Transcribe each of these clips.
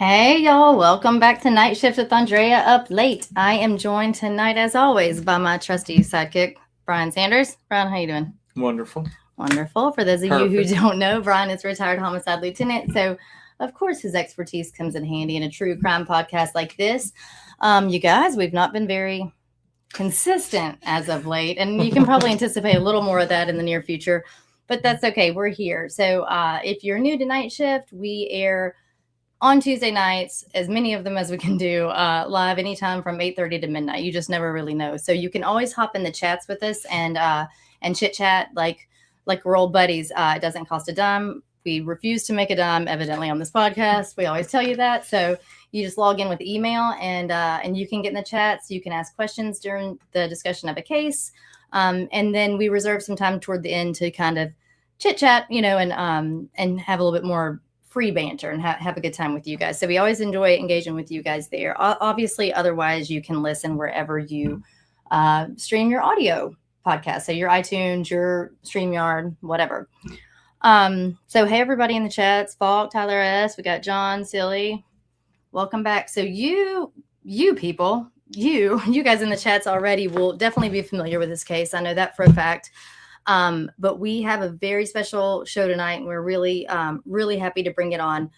Hey y'all, welcome back to Night Shift with Andrea Up Late. I am joined tonight as always by my trusty sidekick, Brian Sanders. Brian, how you doing? Wonderful. Wonderful. For those of you who don't know, Brian is a retired homicide lieutenant, so of course his expertise comes in handy in a true crime podcast like this. You guys, we've not been very consistent as of late, and you can probably anticipate a little more of that in the near future, but that's okay. We're here. So if you're new to Night Shift, we air on Tuesday nights, as many of them as we can do, live anytime from 8:30 to midnight. You just never really know. So you can always hop in the chats with us and chit chat like we're old buddies. It doesn't cost a dime. We refuse to make a dime, evidently, on this podcast. We always tell you that. So you just log in with email and you can get in the chats. You can ask questions during the discussion of a case. And then we reserve some time toward the end to kind of chit chat, and have a little bit more free banter and have a good time with you guys. So we always enjoy engaging with you guys there. Obviously, otherwise you can listen wherever you stream your audio podcast. So your iTunes, your StreamYard, whatever. So hey, everybody in the chats, Falk, Tyler S, we got John, Silly, welcome back. So you people, you guys in the chats already will definitely be familiar with this case. I know that for a fact. But we have a very special show tonight, and we're really, really happy to bring it on.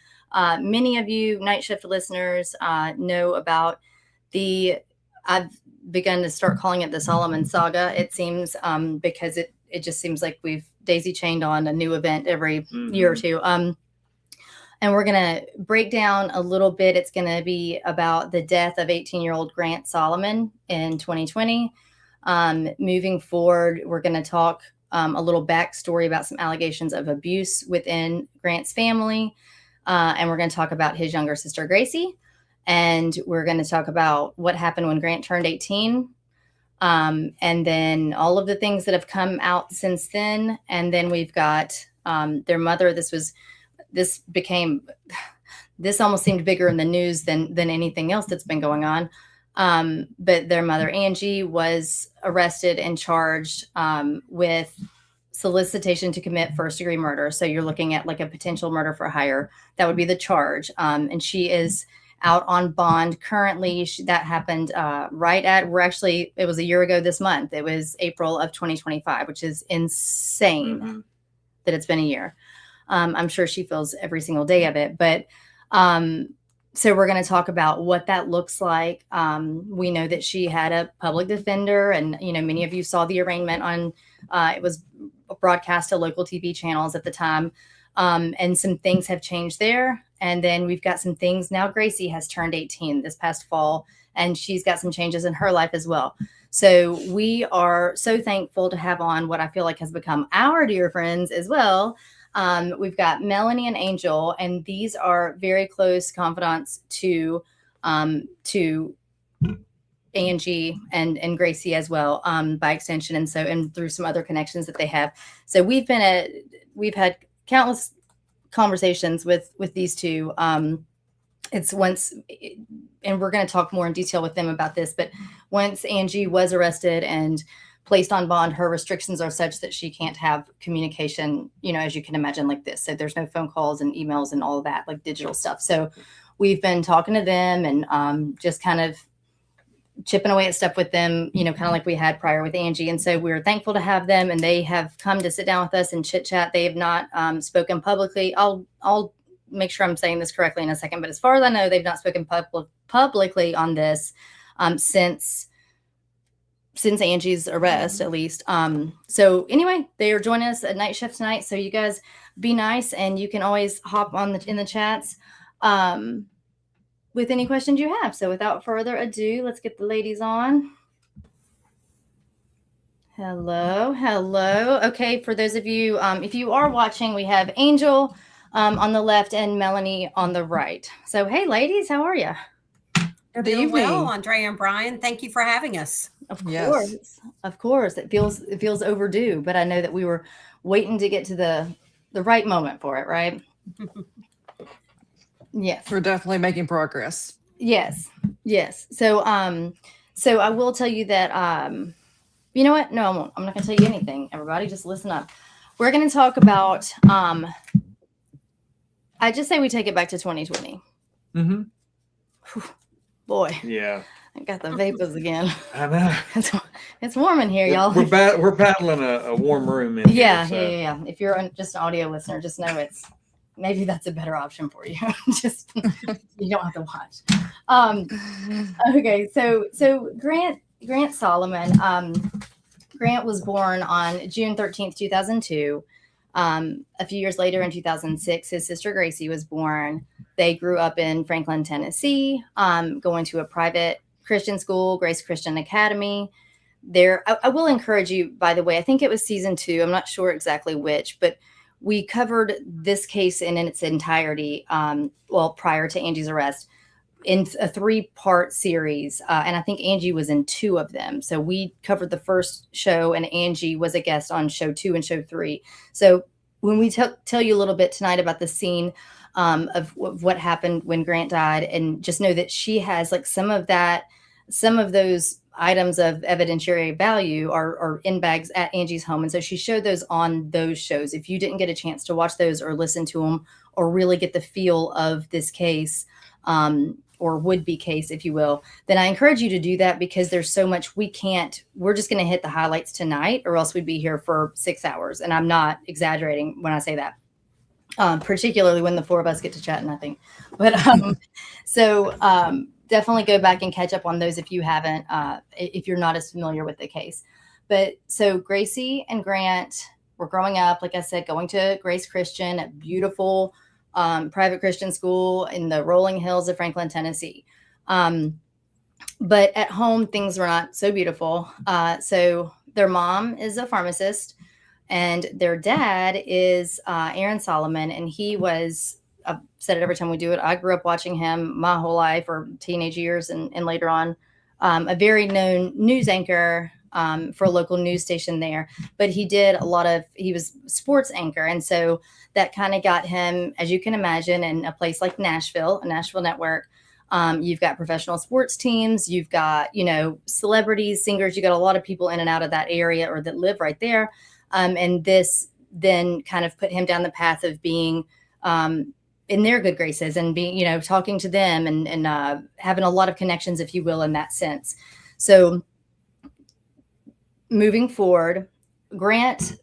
Many of you Night Shift listeners know about I've begun to start calling it the Solomon saga, it seems, because it just seems like we've daisy chained on a new event every year or two. And we're going to break down a little bit. It's going to be about the death of 18-year-old Grant Solomon in 2020. Moving forward, we're going to talk a little backstory about some allegations of abuse within Grant's family. And we're going to talk about his younger sister, Gracie. And we're going to talk about what happened when Grant turned 18. And then all of the things that have come out since then. And then we've got their mother. This almost seemed bigger in the news than anything else that's been going on. But their mother, Angie, was arrested and charged with solicitation to commit first-degree murder. So you're looking at like a potential murder for hire. That would be the charge. And she is out on bond currently. That happened it was a year ago this month. It was April of 2025, which is insane that it's been a year. I'm sure she feels every single day of it. But so we're going to talk about what that looks like. We know that she had a public defender, and many of you saw the arraignment on. It was broadcast to local TV channels at the time, and some things have changed there. And then we've got some things now. Gracie has turned 18 this past fall, and she's got some changes in her life as well. So we are so thankful to have on what I feel like has become our dear friends as well. We've got Melanie and Angel, and these are very close confidants to Angie and Gracie as well, by extension, and through some other connections that they have. So we've had countless conversations with these two. And we're going to talk more in detail with them about this. But once Angie was arrested and placed on bond, her restrictions are such that she can't have communication, as you can imagine, like this. So there's no phone calls and emails and all of that, like digital stuff. So we've been talking to them and just kind of chipping away at stuff with them, kind of like we had prior with Angie. And so we're thankful to have them, and they have come to sit down with us and chit chat. They have not spoken publicly. I'll make sure I'm saying this correctly in a second, but as far as I know, they've not spoken publicly on this since Angie's arrest, at least. So anyway, they are joining us at Night Shift tonight. So you guys be nice, and you can always hop in the chats with any questions you have. So without further ado, let's get the ladies on. Hello. Okay, for those of you, if you are watching, we have Angel on the left and Melanie on the right. So hey, ladies, how are you? Good evening. Well, Andrea and Brian, thank you for having us. Of course. It feels overdue, but I know that we were waiting to get to the right moment for it, right? Yes. We're definitely making progress. Yes. So I will tell you that you know what? No, I won't. I'm not going to tell you anything. Everybody just listen up. We're going to talk about I just say we take it back to 2020. Mm-hmm. Boy, Yeah. I got the vapors again. I know. It's warm in here, y'all. We're battling a warm room in here. Yeah. If you're just an audio listener, just know maybe that's a better option for you. Just you don't have to watch. Okay, so Grant Solomon. Grant was born on June 13th, 2002. A few years later, in 2006, his sister Gracie was born. They grew up in Franklin, Tennessee, going to a private Christian school, Grace Christian Academy. I will encourage you, by the way, I think it was season 2. I'm not sure exactly which, but we covered this case in its entirety, prior to Angie's arrest, in a 3-part series. And I think Angie was in 2 of them. So we covered the first show, and Angie was a guest on show 2 and show 3. So when we tell you a little bit tonight about the scene of what happened when Grant died, and just know that she has like some of those items of evidentiary value are in bags at Angie's home. And so she showed those on those shows. If you didn't get a chance to watch those or listen to them or really get the feel of this case, or would-be case, if you will, then I encourage you to do that, because there's so much we're just going to hit the highlights tonight, or else we'd be here for 6 hours. And I'm not exaggerating when I say that, particularly when the 4 of us get to chat nothing. But definitely go back and catch up on those if you haven't, if you're not as familiar with the case. But so Gracie and Grant were growing up, like I said, going to Grace Christian, a beautiful private Christian school in the rolling hills of Franklin, Tennessee. But at home, things were not so beautiful. So their mom is a pharmacist, and their dad is Aaron Solomon. And he was, I've said it every time we do it, I grew up watching him my whole life, or teenage years and later on, a very known news anchor for a local news station there. But he was sports anchor. And so that kind of got him, as you can imagine, in a place like Nashville, a Nashville network. You've got professional sports teams, you've got, celebrities, singers, you got a lot of people in and out of that area, or that live right there. And this then kind of put him down the path of being in their good graces, and being, talking to them and having a lot of connections, if you will, in that sense. So moving forward, Grant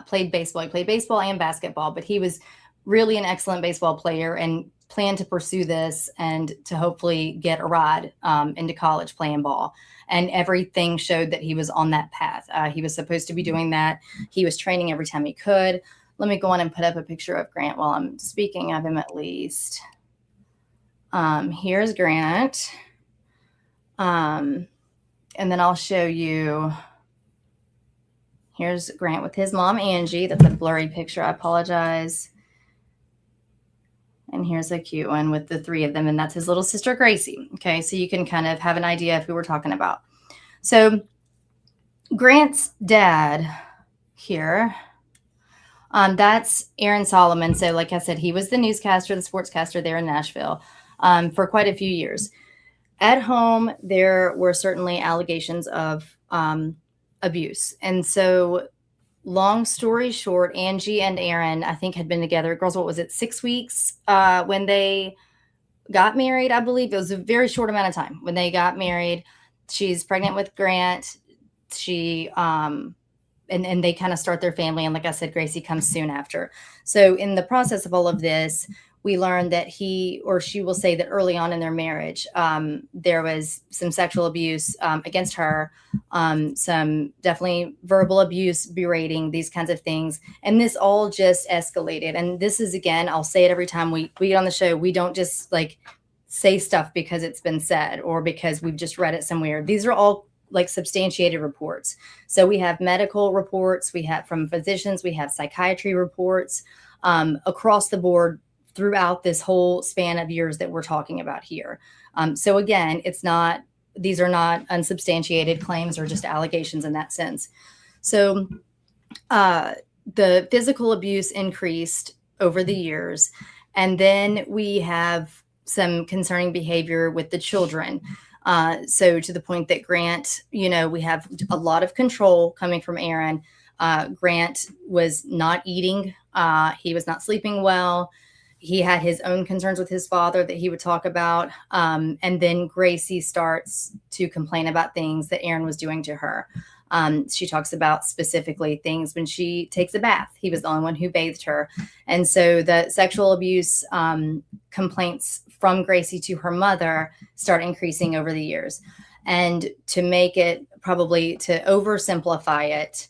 played baseball. He played baseball and basketball, but he was really an excellent baseball player and planned to pursue this and to hopefully get a ride into college playing ball. And everything showed that he was on that path. He was supposed to be doing that. He was training every time he could. Let me go on and put up a picture of Grant while I'm speaking of him, at least. Here's Grant. And then I'll show you. Here's Grant with his mom, Angie. That's a blurry picture. I apologize. And here's a cute one with the 3 of them. And that's his little sister, Gracie. Okay, so you can kind of have an idea of who we're talking about. So Grant's dad here, that's Aaron Solomon. So like I said, he was the newscaster, the sportscaster there in Nashville for quite a few years. At home, there were certainly allegations of abuse. And so long story short, Angie and Aaron, I think, had been together, girls, what was it, 6 weeks when they got married, I believe. It was a very short amount of time when they got married. She's pregnant with Grant. She, and they kind of start their family. And like I said, Gracie comes soon after. So in the process of all of this, we learned that he, or she will say that early on in their marriage, there was some sexual abuse against her, some definitely verbal abuse, berating, these kinds of things. And this all just escalated. And this is, again, I'll say it every time we get on the show, we don't just like say stuff because it's been said or because we've just read it somewhere. These are all like substantiated reports. So we have medical reports, we have from physicians, we have psychiatry reports across the board throughout this whole span of years that we're talking about here. So again, these are not unsubstantiated claims or just allegations in that sense. So the physical abuse increased over the years. And then we have some concerning behavior with the children. So to the point that Grant, we have a lot of control coming from Aaron. Grant was not eating. He was not sleeping well. he had his own concerns with his father that he would talk about. And then Gracie starts to complain about things that Aaron was doing to her. She talks about specifically things when she takes a bath. He was the only one who bathed her. And so the sexual abuse complaints from Gracie to her mother start increasing over the years. And to make it, probably to oversimplify it,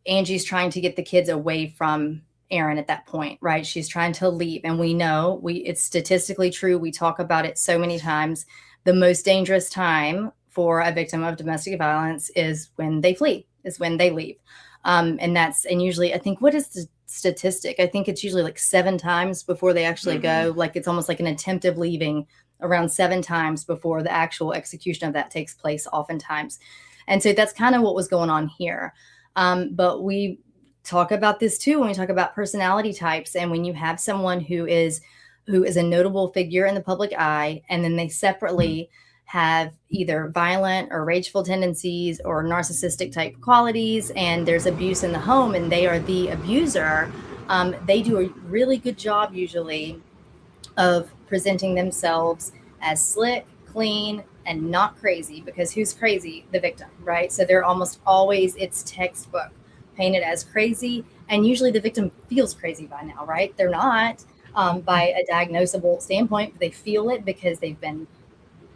Angie's trying to get the kids away from Aaron at that point, right? She's trying to leave. And we know it's statistically true. We talk about it so many times. The most dangerous time for a victim of domestic violence is when they flee, is when they leave. And usually, I think, what is the statistic? I think it's usually like 7 times before they actually go. Like, it's almost like an attempt of leaving, around 7 times before the actual execution of that takes place oftentimes. And so that's kind of what was going on here. But we talk about this too when we talk about personality types. And when you have someone who is a notable figure in the public eye, and then they separately have either violent or rageful tendencies or narcissistic type qualities, and there's abuse in the home and they are the abuser, they do a really good job usually of presenting themselves as slick, clean, and not crazy, because who's crazy? The victim, right? So they're almost always, it's textbook, painted as crazy. And usually the victim feels crazy by now, right? They're not by a diagnosable standpoint, but they feel it because they've been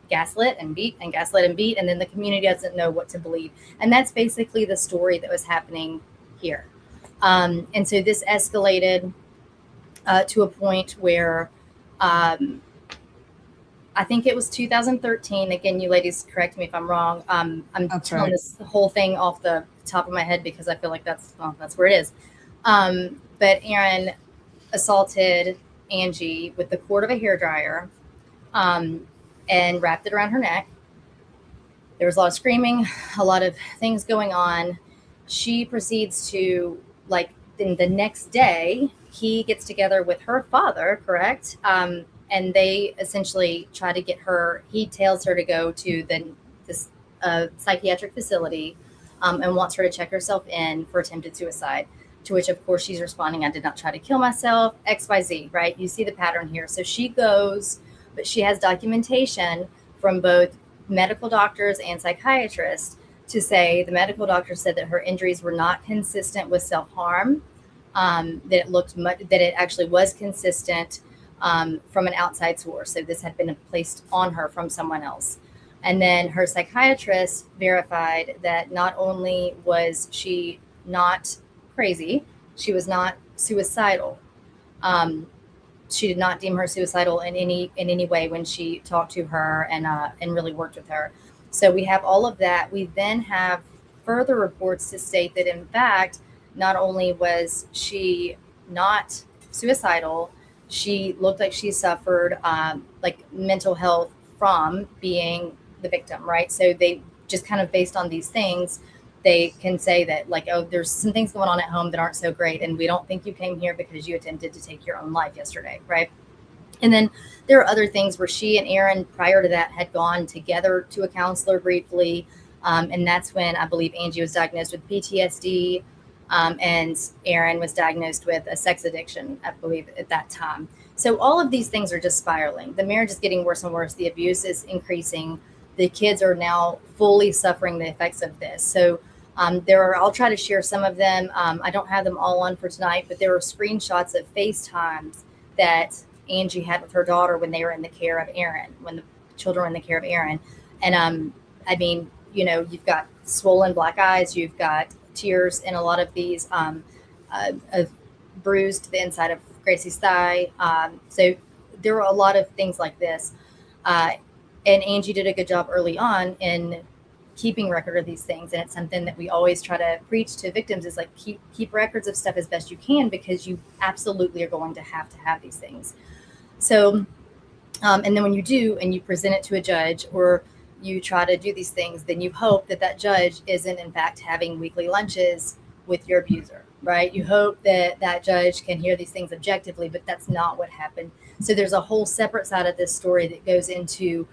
gaslit and beat and gaslit and beat. And then the community doesn't know what to believe. And that's basically the story that was happening here. And so this escalated to a point where I think it was 2013. Again, you ladies correct me if I'm wrong. I'm telling this whole thing off the top of my head because I feel like that's where it is. But Aaron assaulted Angie with the cord of a hairdryer and wrapped it around her neck. There was a lot of screaming, a lot of things going on. She proceeds to, like, in the next day, he gets together with her father, correct? And they essentially try to get her, he tells her to go to this psychiatric facility and wants her to check herself in for attempted suicide, to which, of course, she's responding, I did not try to kill myself, XYZ, right? You see the pattern here. So she goes, but she has documentation from both medical doctors and psychiatrists to say the medical doctor said that her injuries were not consistent with self-harm, that it actually was consistent from an outside source. So this had been placed on her from someone else. And then her psychiatrist verified that not only was she not crazy, she was not suicidal. She did not deem her suicidal in any way when she talked to her and really worked with her. So we have all of that. We then have further reports to state that, in fact, not only was she not suicidal, she looked like she suffered like mental health from being the victim, right? So they just kind of, based on these things, they can say that, like, oh, there's some things going on at home that aren't so great, and we don't think you came here because you attempted to take your own life yesterday, right? And then there are other things where she and Aaron, prior to that, had gone together to a counselor briefly, and that's when I believe Angie was diagnosed with PTSD, and Aaron was diagnosed with a sex addiction, I believe, at that time. So all of these things are just spiraling. The marriage is getting worse and worse. The abuse is increasing. The kids are now fully suffering the effects of this. So I'll try to share some of them. I don't have them all on for tonight, but there were screenshots of FaceTimes that Angie had with her daughter when they were in the care of Aaron, when the children were in the care of Aaron. And I mean, you know, you've got swollen black eyes, you've got tears in a lot of these, bruised the inside of Gracie's thigh. So there were a lot of things like this. And Angie did a good job early on in keeping record of these things. And it's something that we always try to preach to victims, is like, keep records of stuff as best you can, because you absolutely are going to have these things. So, and then when you do, and you present it to a judge, or you try to do these things, then you hope that that judge isn't in fact having weekly lunches with your abuser, right? You hope that that judge can hear these things objectively, but that's not what happened. So there's a whole separate side of this story that goes into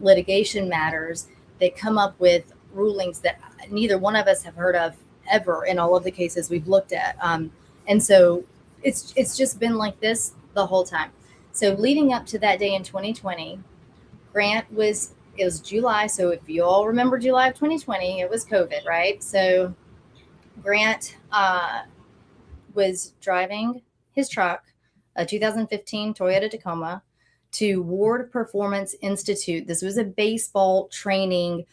litigation matters that come up with rulings that neither one of us have heard of ever in all of the cases we've looked at. And so it's just been like this the whole time. So leading up to that day in 2020, Grant was it was July. So if you all remember July of 2020, it was COVID, right? So Grant was driving his truck, a 2015 Toyota Tacoma, to Ward Performance Institute. This was a baseball training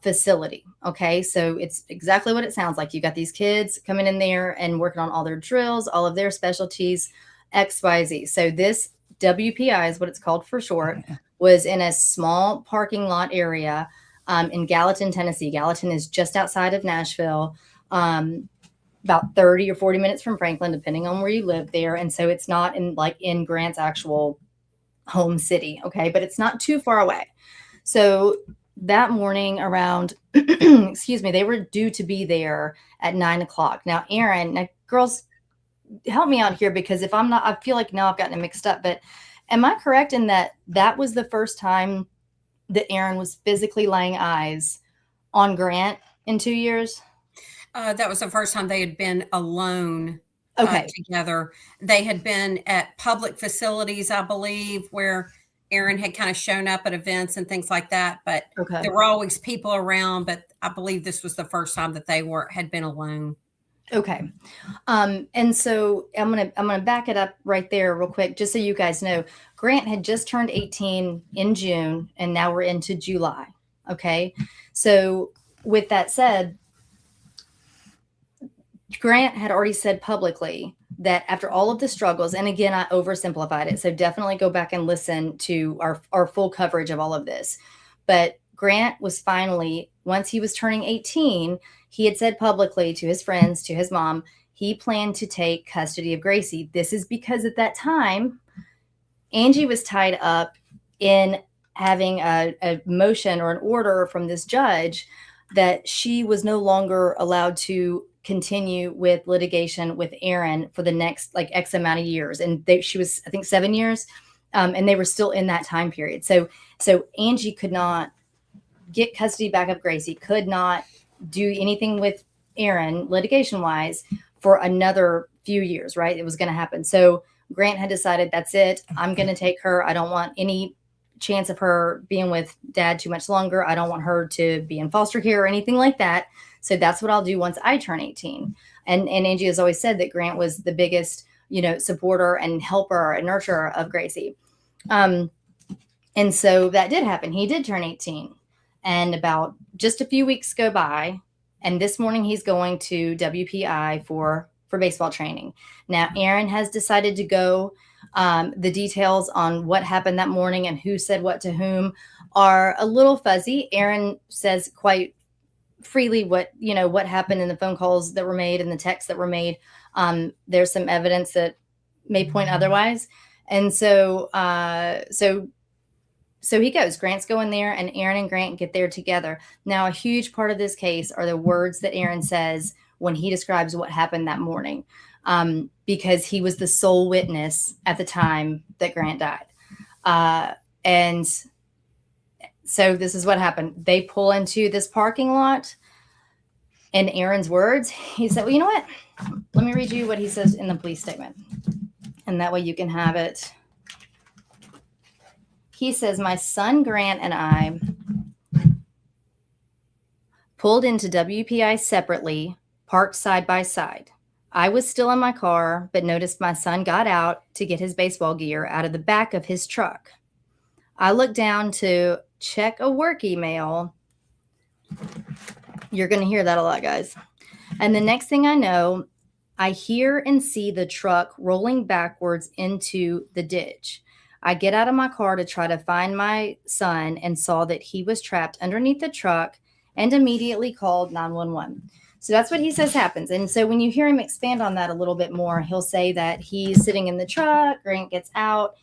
facility. Okay, so it's exactly what it sounds like. You got these kids coming in there and working on all their drills, all of their specialties, XYZ. So this WPI is what it's called for short, was in a small parking lot area in Gallatin, Tennessee. Gallatin is just outside of Nashville. About 30 or 40 minutes from Franklin, depending on where you live there. And so it's not in Grant's actual home city. Okay. But it's not too far away. So that morning around, excuse me, they were due to be there at 9:00. Now, girls, help me out here, because if I'm not, I feel like now I've gotten it mixed up, but am I correct in that was the first time that Aaron was physically laying eyes on Grant in 2 years? That was the first time they had been alone Okay. together. They had been at public facilities, I believe, where Aaron had kind of shown up at events and things like that. But Okay. there were always people around. But I believe this was the first time that they had been alone. Okay. And so I'm gonna back it up right there real quick, just so you guys know. Grant had just turned 18 in June, and now we're into July. Okay. So with that said, Grant had already said publicly that after all of the struggles, and again, I oversimplified it, so definitely go back and listen to our full coverage of all of this. But Grant was finally, once he was turning 18, he had said publicly to his friends, to his mom, he planned to take custody of Gracie. This is because at that time, Angie was tied up in having a motion or an order from this judge that she was no longer allowed to continue with litigation with Aaron for the next like X amount of years. And she was, I think, 7 years. And they were still in that time period. So Angie could not get custody back of Gracie, could not do anything with Aaron litigation wise for another few years, right? It was going to happen. So Grant had decided, that's it. I'm going to take her. I don't want any chance of her being with dad too much longer. I don't want her to be in foster care or anything like that. So that's what I'll do once I turn 18. And Angie has always said that Grant was the biggest, supporter and helper and nurturer of Gracie. And so that did happen. He did turn 18. And about just a few weeks go by. And this morning he's going to WPI for baseball training. Now, Aaron has decided to go. The details on what happened that morning and who said what to whom are a little fuzzy. Aaron says quite freely what happened in the phone calls that were made and the texts that were made. There's some evidence that may point otherwise. And so he goes. Grant's going there, and Aaron and Grant get there together. Now, a huge part of this case are the words that Aaron says when he describes what happened that morning, because he was the sole witness at the time that Grant died. And so this is what happened. They pull into this parking lot. In Aaron's words, he said, well, you know what? Let me read you what he says in the police statement. And that way you can have it. He says, my son Grant and I pulled into WPI separately, parked side by side. I was still in my car, but noticed my son got out to get his baseball gear out of the back of his truck. I looked down to check a work email. You're going to hear that a lot, guys. And the next thing I know, I hear and see the truck rolling backwards into the ditch. I get out of my car to try to find my son and saw that he was trapped underneath the truck and immediately called 911. So that's what he says happens. And so when you hear him expand on that a little bit more, he'll say that he's sitting in the truck. Grant gets out.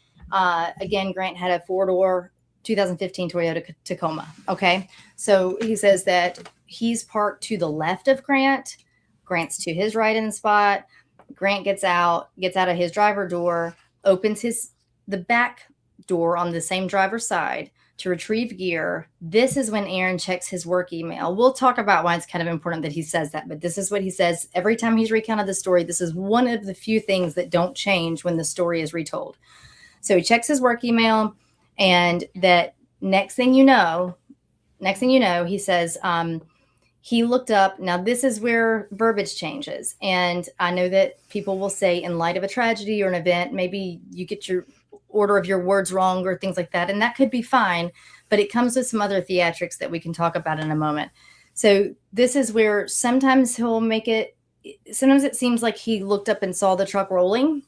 Again, Grant had a 4-door 2015 Toyota Tacoma. Okay. So he says that he's parked to the left of Grant. Grant's to his right in the spot. Grant gets out of his driver door, opens the back door on the same driver's side, to retrieve gear. This is when Aaron checks his work email. We'll talk about why it's kind of important that he says that, but this is what he says every time he's recounted the story. This is one of the few things that don't change when the story is retold. So he checks his work email, and that next thing you know, he says, he looked up. Now, this is where verbiage changes. And I know that people will say, in light of a tragedy or an event, maybe you get your order of your words wrong or things like that. And that could be fine, but it comes with some other theatrics that we can talk about in a moment. So this is where sometimes sometimes it seems like he looked up and saw the truck rolling.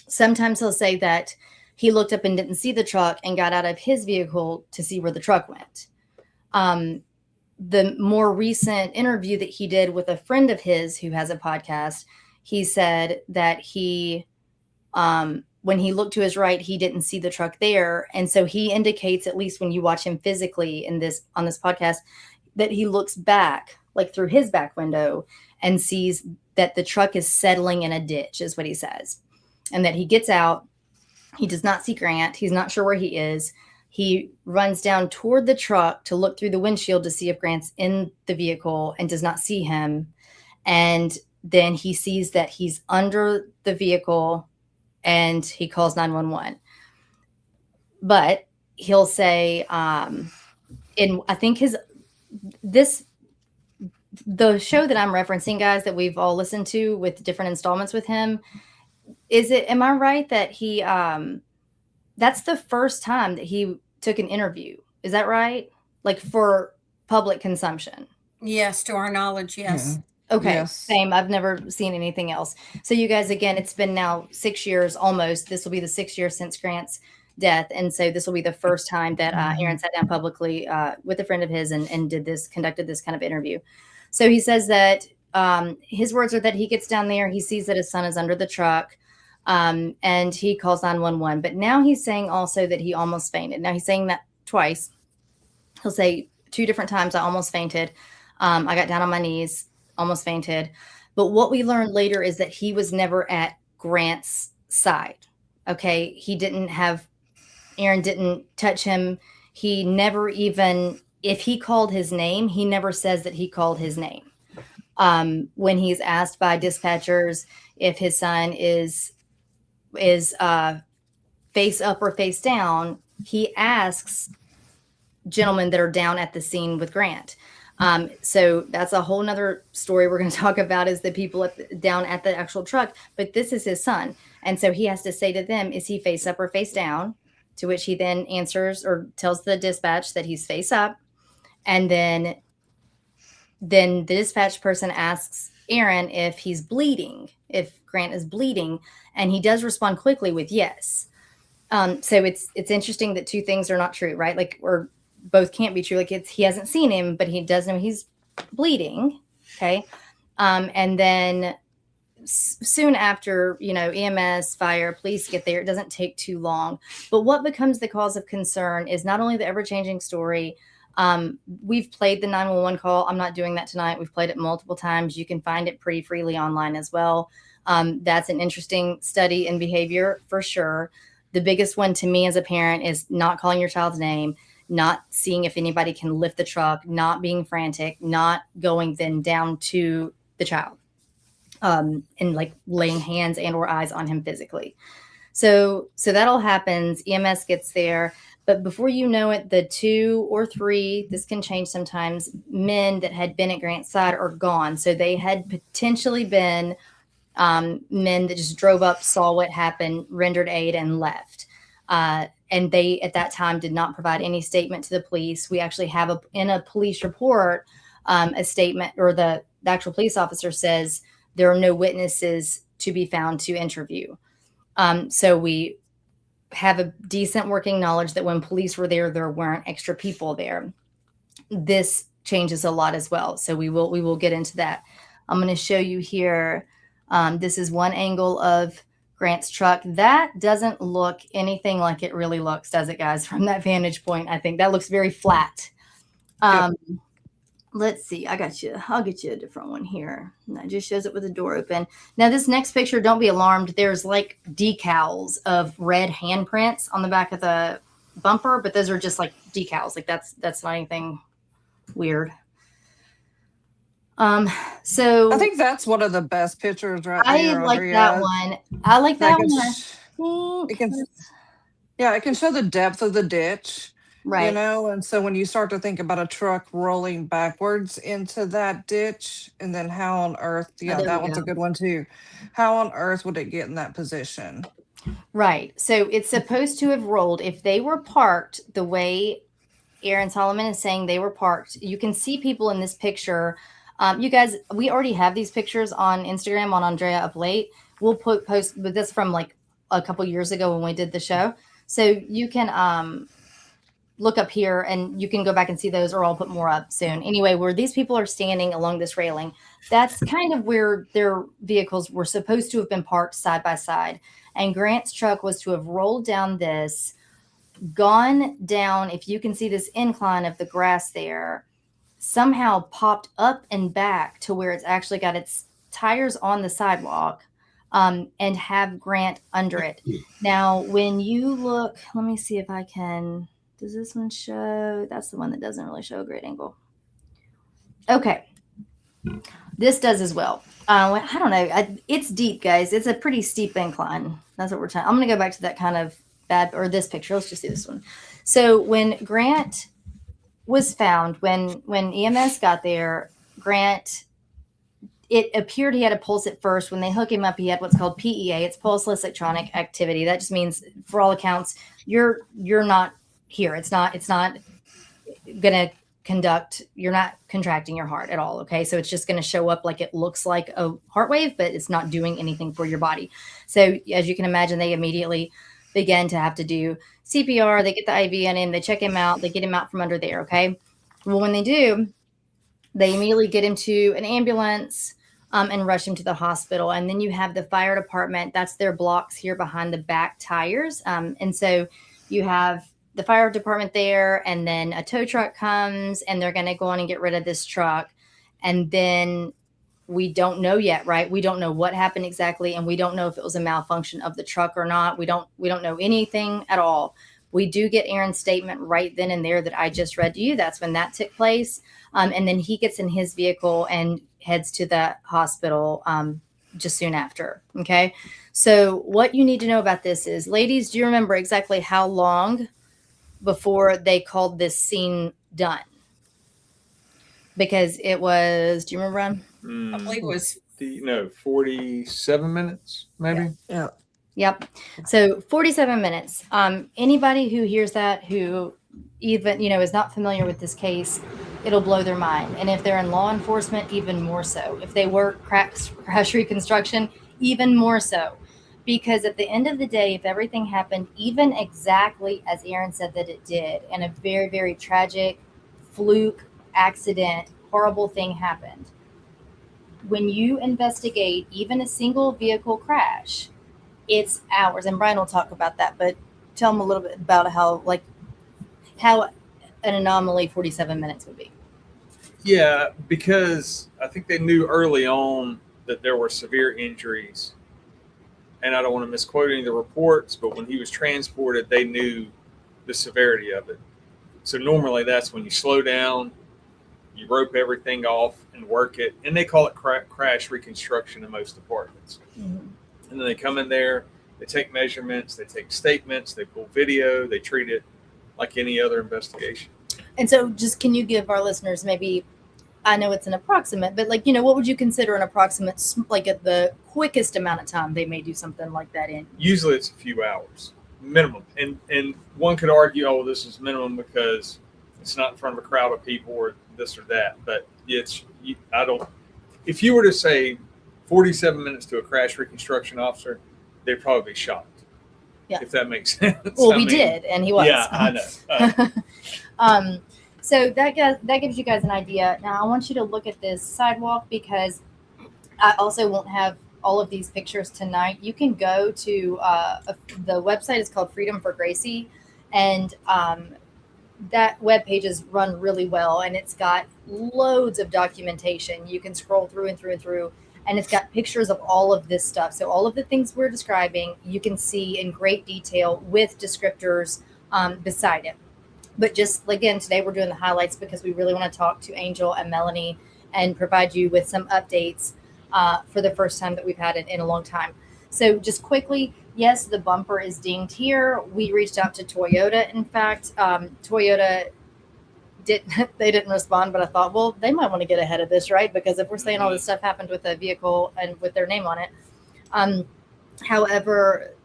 Sometimes he'll say that he looked up and didn't see the truck and got out of his vehicle to see where the truck went. The more recent interview that he did with a friend of his who has a podcast, he said that when he looked to his right, he didn't see the truck there. And so he indicates, at least when you watch him physically on this podcast, that he looks back, like through his back window, and sees that the truck is settling in a ditch, is what he says. And that he gets out. He does not see Grant. He's not sure where he is. He runs down toward the truck to look through the windshield to see if Grant's in the vehicle, and does not see him. And then he sees that he's under the vehicle, and he calls 911. But he'll say, I think the show that I'm referencing, guys, that we've all listened to with different installments with him, am I right that he, that's the first time that he took an interview? Is that right? Like for public consumption? Yes, to our knowledge, yes. Yeah. Okay, Yes. same. I've never seen anything else. So you guys, again, it's been now 6 years almost. This will be the 6th year since Grant's death. And so this will be the first time that Aaron sat down publicly with a friend of his and conducted this kind of interview. So he says that his words are that he gets down there, he sees that his son is under the truck, and he calls 911. But now he's saying also that he almost fainted. Now he's saying that twice. He'll say 2 different times, I almost fainted. I got down on my knees, almost fainted. But what we learned later is that he was never at Grant's side. Okay. Aaron didn't touch him. He never even, if he called his name, he never says that he called his name. When he's asked by dispatchers if his son is face up or face down, he asks gentlemen that are down at the scene with Grant. So that's a whole nother story we're going to talk about, is the people down at the actual truck, but this is his son. And so he has to say to them, is he face up or face down? To which he then answers or tells the dispatch that he's face up. And then the dispatch person asks Aaron if he's bleeding, if Grant is bleeding. And he does respond quickly with yes. So it's interesting that 2 things are not true, right? Like, or both can't be true. Like, he hasn't seen him, but he does know he's bleeding. Okay. And then soon after, EMS, fire, police get there. It doesn't take too long. But what becomes the cause of concern is not only the ever-changing story. We've played the 911 call. I'm not doing that tonight. We've played it multiple times. You can find it pretty freely online as well. That's an interesting study in behavior for sure. The biggest one to me as a parent is not calling your child's name, not seeing if anybody can lift the truck, not being frantic, not going then down to the child, and like laying hands and or eyes on him physically. So that all happens. EMS gets there. But before you know it, the 2 or 3, this can change sometimes, men that had been at Grant's side are gone. So they had potentially been men that just drove up, saw what happened, rendered aid, and left. And they, at that time, did not provide any statement to the police. We actually have in a police report, a statement, or the actual police officer says there are no witnesses to be found to interview. So we have a decent working knowledge that when police were there weren't extra people there. This changes a lot as well. So we will get into that. I'm going to show you here. This is one angle of Grant's truck. That doesn't look anything like it really looks, does it, guys? From that vantage point, I think that looks very flat. Yep. Let's see. I'll get you a different one here. And that just shows it with the door open. Now, this next picture, don't be alarmed. There's like decals of red handprints on the back of the bumper, but those are just like decals. Like that's not anything weird. So I think that's one of the best pictures right I there, like Andrea. that one. I like that one. It can, yeah, it can show the depth of the ditch, Right. you know, and so when you start to think about a truck rolling backwards into that ditch, and then how on earth, yeah, there that we one's a go. good one too. How on earth would it get in that position? Right. So it's supposed to have rolled. If they were parked the way Aaron Solomon is saying they were parked, you can see people in this picture. You guys, we already have these pictures on Instagram on Andrea Up Late. We'll post with this from like a couple years ago when we did the show. So you can look up here and you can go back and see those, or I'll put more up soon. Anyway, where these people are standing along this railing, that's kind of where their vehicles were supposed to have been parked side by side. And Grant's truck was to have rolled down this, gone down, if you can see this incline of the grass there, somehow popped up and back to where it's actually got its tires on the sidewalk, and have Grant under it. Now, when you look, let me see if I can, does this one show? That's the one that doesn't really show a great angle. Okay. This does as well. I don't know. It's deep, guys. It's a pretty steep incline. That's what we're trying. I'm going to go back to that kind of bad, or this picture. Let's just see this one. So when Grant was found, when EMS got there, Grant, it appeared he had a pulse at first. When they hook him up, he had what's called PEA. It's pulseless electronic activity. That just means, for all accounts, you're not here. It's not going to conduct, you're not contracting your heart at all. Okay. So it's just going to show up like it looks like a heart wave, but it's not doing anything for your body. So as you can imagine, they immediately begin to have to do CPR. They get the IV in him, they check him out, they get him out from under there. Okay. Well, when they do, they immediately get him to an ambulance, and rush him to the hospital. And then you have the fire department. That's their blocks here behind the back tires. And so you have the fire department there, and then a tow truck comes, and they're going to go on and get rid of this truck. And then we don't know yet, right? We don't know what happened exactly. And we don't know if it was a malfunction of the truck or not. We don't know anything at all. We do get Aaron's statement right then and there that I just read to you. That's when that took place. And then he gets in his vehicle and heads to the hospital just soon after. Okay. So what you need to know about this is, ladies, do you remember exactly how long before they called this scene done? Because it was, do you remember, Ron? I believe it was 47 minutes, maybe. Yeah. Yep. So 47 minutes. Anybody who hears that, who even, is not familiar with this case, it'll blow their mind. And if they're in law enforcement, even more so. If they work crash reconstruction, even more so. Because at the end of the day, if everything happened even exactly as Aaron said that it did, and a very, very tragic fluke accident, horrible thing happened, when you investigate even a single vehicle crash, it's hours. And Brian will talk about that, but tell them a little bit about how an anomaly 47 minutes would be. Yeah, because I think they knew early on that there were severe injuries. And I don't want to misquote any of the reports, but when he was transported, they knew the severity of it. So normally that's when you slow down, you rope everything off and work it. And they call it crash reconstruction in most departments. Mm-hmm. And then they come in there, they take measurements, they take statements, they pull video, they treat it like any other investigation. And so just, can you give our listeners, maybe, I know it's an approximate, but what would you consider an approximate, like at the quickest amount of time they may do something like that in? Usually it's a few hours minimum. And one could argue, oh, this is minimum because it's not in front of a crowd of people or this or that. But if you were to say 47 minutes to a crash reconstruction officer, they'd probably be shocked. Yeah. If that makes sense. Well, we did, and he was. Yeah, I know. So that gives you guys an idea. Now I want you to look at this sidewalk, because I also won't have all of these pictures tonight. You can go to the website is called Freedom for Gracie, and that web page is run really well, and it's got loads of documentation. You can scroll through and through and through. And it's got pictures of all of this stuff. So all of the things we're describing, you can see in great detail with descriptors beside it. But just again, today we're doing the highlights because we really want to talk to Angel and Melanie and provide you with some updates for the first time that we've had it in a long time. So just quickly, yes, the bumper is dinged here. We reached out to Toyota. In fact, Toyota they didn't respond, but I thought, well, they might want to get ahead of this, right? Because if we're saying all this stuff happened with a vehicle and with their name on it. However,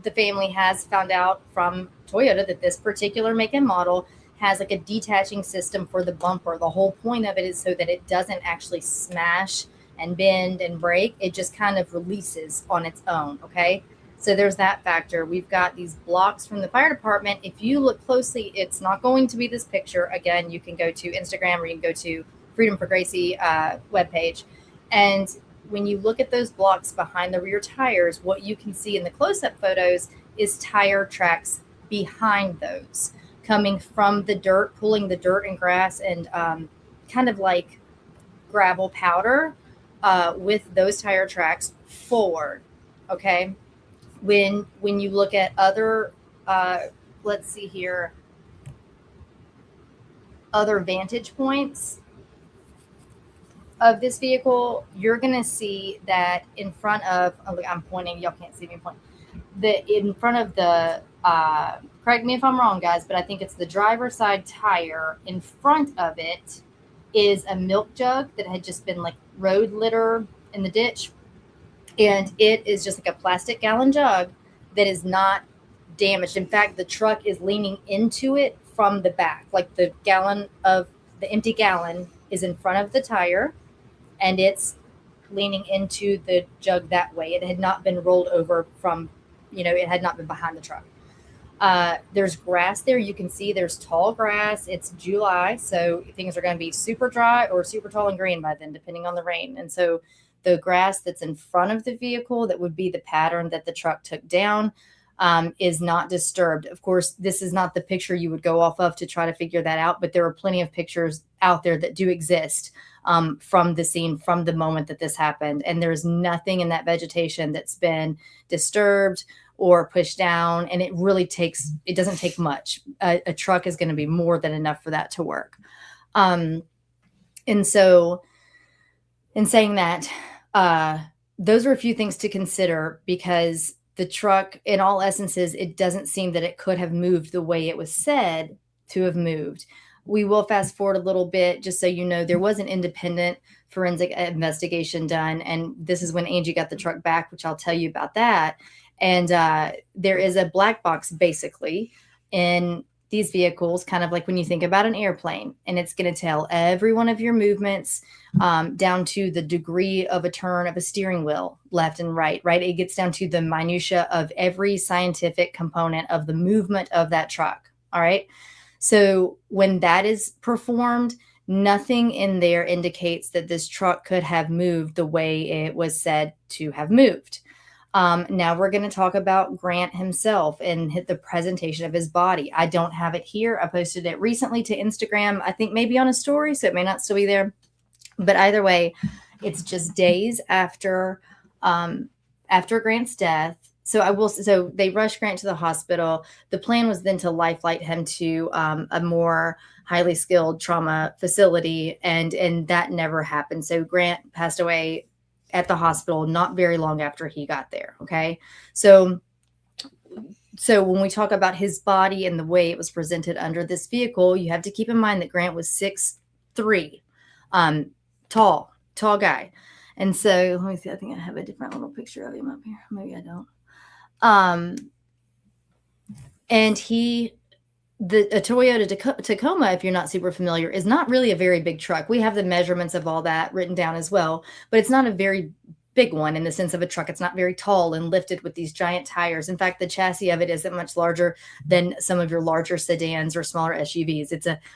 the family has found out from Toyota that this particular make and model has like a detaching system for the bumper. The whole point of it is so that it doesn't actually smash and bend and break. It just kind of releases on its own. Okay. So there's that factor. We've got these blocks from the fire department. If you look closely, it's not going to be this picture. Again, you can go to Instagram or you can go to Freedom for Gracie webpage. And when you look at those blocks behind the rear tires, what you can see in the close-up photos is tire tracks behind those, coming from the dirt, pulling the dirt and grass and kind of like gravel powder with those tire tracks forward. Okay. When you look at other, let's see here, other vantage points of this vehicle, you're going to see that in front of, I'm pointing, y'all can't see me point, in front of the, correct me if I'm wrong, guys, but I think it's the driver's side tire. In front of it is a milk jug that had just been like road litter in the ditch. And it is just like a plastic gallon jug that is not damaged. In fact, the truck is leaning into it from the back. Like the empty gallon is in front of the tire and it's leaning into the jug that way. It had not been rolled over from, it had not been behind the truck. There's grass there. You can see there's tall grass. It's July, so things are going to be super dry or super tall and green by then, depending on the rain. And so the grass that's in front of the vehicle, that would be the pattern that the truck took down, is not disturbed. Of course, this is not the picture you would go off of to try to figure that out, but there are plenty of pictures out there that do exist from the scene, from the moment that this happened. And there's nothing in that vegetation that's been disturbed or pushed down. And it doesn't take much. A truck is going to be more than enough for that to work. And so in saying that, those are a few things to consider, because the truck, in all essences, it doesn't seem that it could have moved the way it was said to have moved. We will fast forward a little bit, just so you know, there was an independent forensic investigation done. And this is when Angie got the truck back, which I'll tell you about that. And there is a black box, basically, in these vehicles, kind of like when you think about an airplane, and it's going to tell every one of your movements down to the degree of a turn of a steering wheel, left and right. It gets down to the minutia of every scientific component of the movement of that truck. All right. So when that is performed, nothing in there indicates that this truck could have moved the way it was said to have moved. Now we're going to talk about Grant himself and hit the presentation of his body. I don't have it here. I posted it recently to Instagram, I think maybe on a story, so it may not still be there. But either way, it's just days after Grant's death. So they rushed Grant to the hospital. The plan was then to life flight him to a more highly skilled trauma facility, and that never happened. So Grant passed away at the hospital not very long after he got there. Okay. So when we talk about his body and the way it was presented under this vehicle, you have to keep in mind that Grant was 6'3", tall guy. And so let me see, I think I have a different little picture of him up here. Maybe I don't. And a Toyota Tacoma, if you're not super familiar, is not really a very big truck. We have the measurements of all that written down as well, but it's not a very big one in the sense of a truck. It's not very tall and lifted with these giant tires. In fact, the chassis of it isn't much larger than some of your larger sedans or smaller SUVs.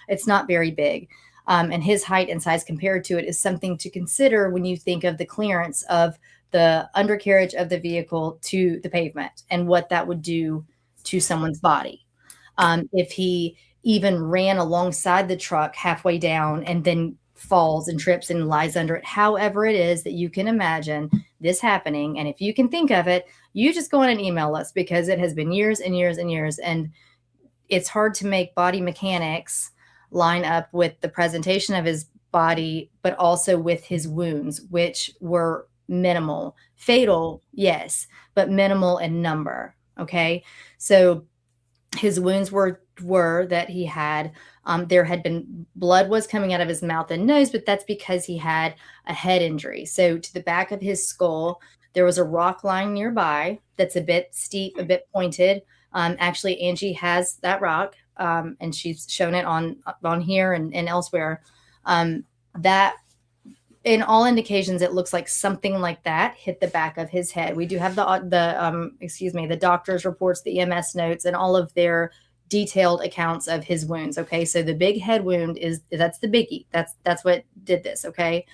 It's not very big. And his height and size compared to it is something to consider when you think of the clearance of the undercarriage of the vehicle to the pavement and what that would do to someone's body. If he even ran alongside the truck halfway down and then falls and trips and lies under it, however it is that you can imagine this happening. And if you can think of it, you just go on and email us, because it has been years and years and years. And it's hard to make body mechanics line up with the presentation of his body, but also with his wounds, which were minimal. Fatal, yes, but minimal in number. Okay. So his wounds were that he had, there had been blood was coming out of his mouth and nose, but that's because he had a head injury. So to the back of his skull, there was a rock lying nearby that's a bit steep, a bit pointed. Actually, Angie has that rock, and she's shown it on here and elsewhere. That, in all indications, it looks like something like that hit the back of his head. We do have the doctor's reports, the EMS notes, and all of their detailed accounts of his wounds. Okay, so the big head wound that's the biggie. That's what did this. Okay,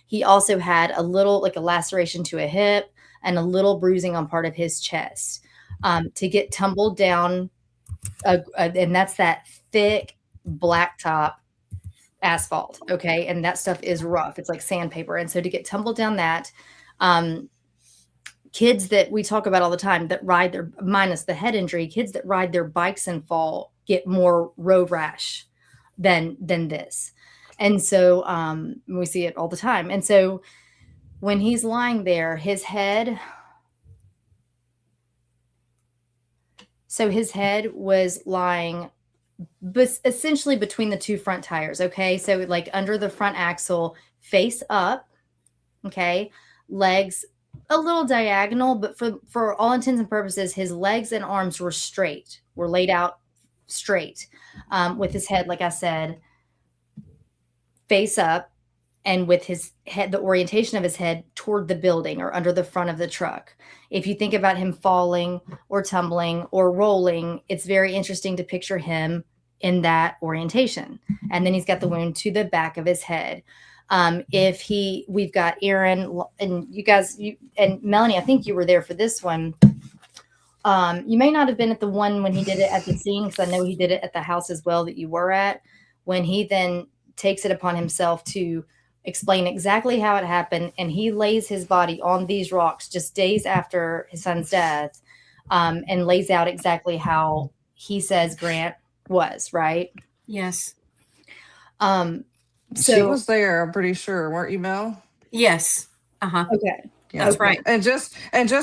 he also had a little, like a laceration to a hip and a little bruising on part of his chest. To get tumbled down, and that's that thick blacktop asphalt. Okay. And that stuff is rough. It's like sandpaper. And so to get tumbled down that, kids that we talk about all the time that ride their, minus the head injury, kids that ride their bikes and fall get more road rash than this. And so we see it all the time. And so when he's lying there, his head was lying essentially between the two front tires. Okay. So like under the front axle, face up. Okay. Legs a little diagonal, but for all intents and purposes, his legs and arms were straight, were laid out straight, with his head, like I said, face up, and with his head, the orientation of his head toward the building or under the front of the truck. If you think about him falling or tumbling or rolling, it's very interesting to picture him in that orientation. And then he's got the wound to the back of his head. We've got Aaron and you guys, and Melanie, I think you were there for this one. You may not have been at the one when he did it at the scene, because I know he did it at the house as well that you were at, when he then takes it upon himself to explain exactly how it happened. And he lays his body on these rocks just days after his son's death, and lays out exactly how he says Grant was, right? Yes. So she was there, I'm pretty sure, weren't you, Mel? Yes. Uh-huh. Okay. Yeah. That's right. And just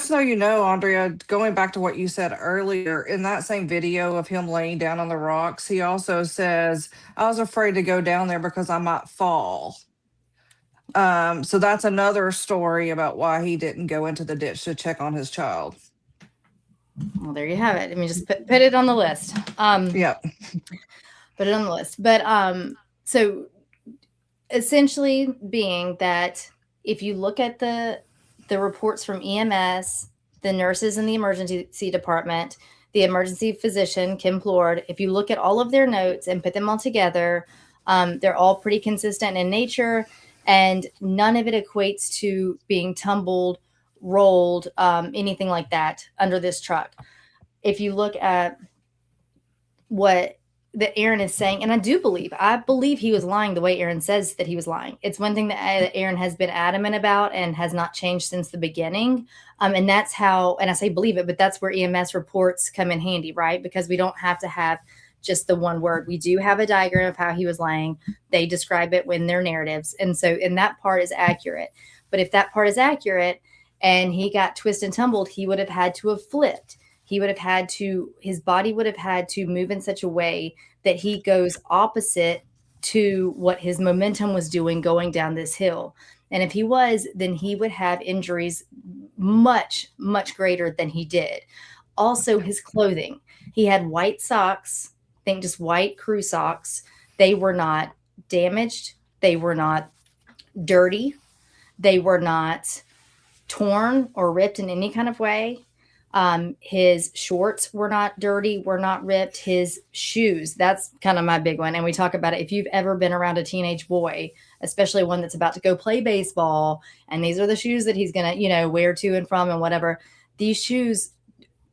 so you know, Andrea, going back to what you said earlier, in that same video of him laying down on the rocks, he also says, I was afraid to go down there because I might fall. So that's another story about why he didn't go into the ditch to check on his child. Well, there you have it. Let me just put it on the list. Yeah. Put it on the list. But so essentially being that if you look at the reports from EMS, the nurses in the emergency department, the emergency physician, Kim Plord, if you look at all of their notes and put them all together, they're all pretty consistent in nature, and none of it equates to being tumbled, rolled, anything like that under this truck. If you look at what that Aaron is saying, and I believe he was lying the way Aaron says that he was lying. It's one thing that Aaron has been adamant about and has not changed since the beginning. And that's how, and I say believe it, but that's where EMS reports come in handy, right? Because we don't have to have just the one word. We do have a diagram of how he was lying. They describe it in their narratives. And so, and that part is accurate. But if that part is accurate and he got twisted and tumbled, he would have had to have flipped. He would have had to, his body would have had to move in such a way that he goes opposite to what his momentum was doing going down this hill. And if he was, then he would have injuries much, much greater than he did. Also, his clothing. He had white socks, I think just white crew socks. They were not damaged. They were not dirty. They were not torn or ripped in any kind of way. His shorts were not dirty, were not ripped. His shoes, that's kind of my big one. And we talk about it. If you've ever been around a teenage boy, especially one that's about to go play baseball, and these are the shoes that he's going to, wear to and from and whatever, these shoes,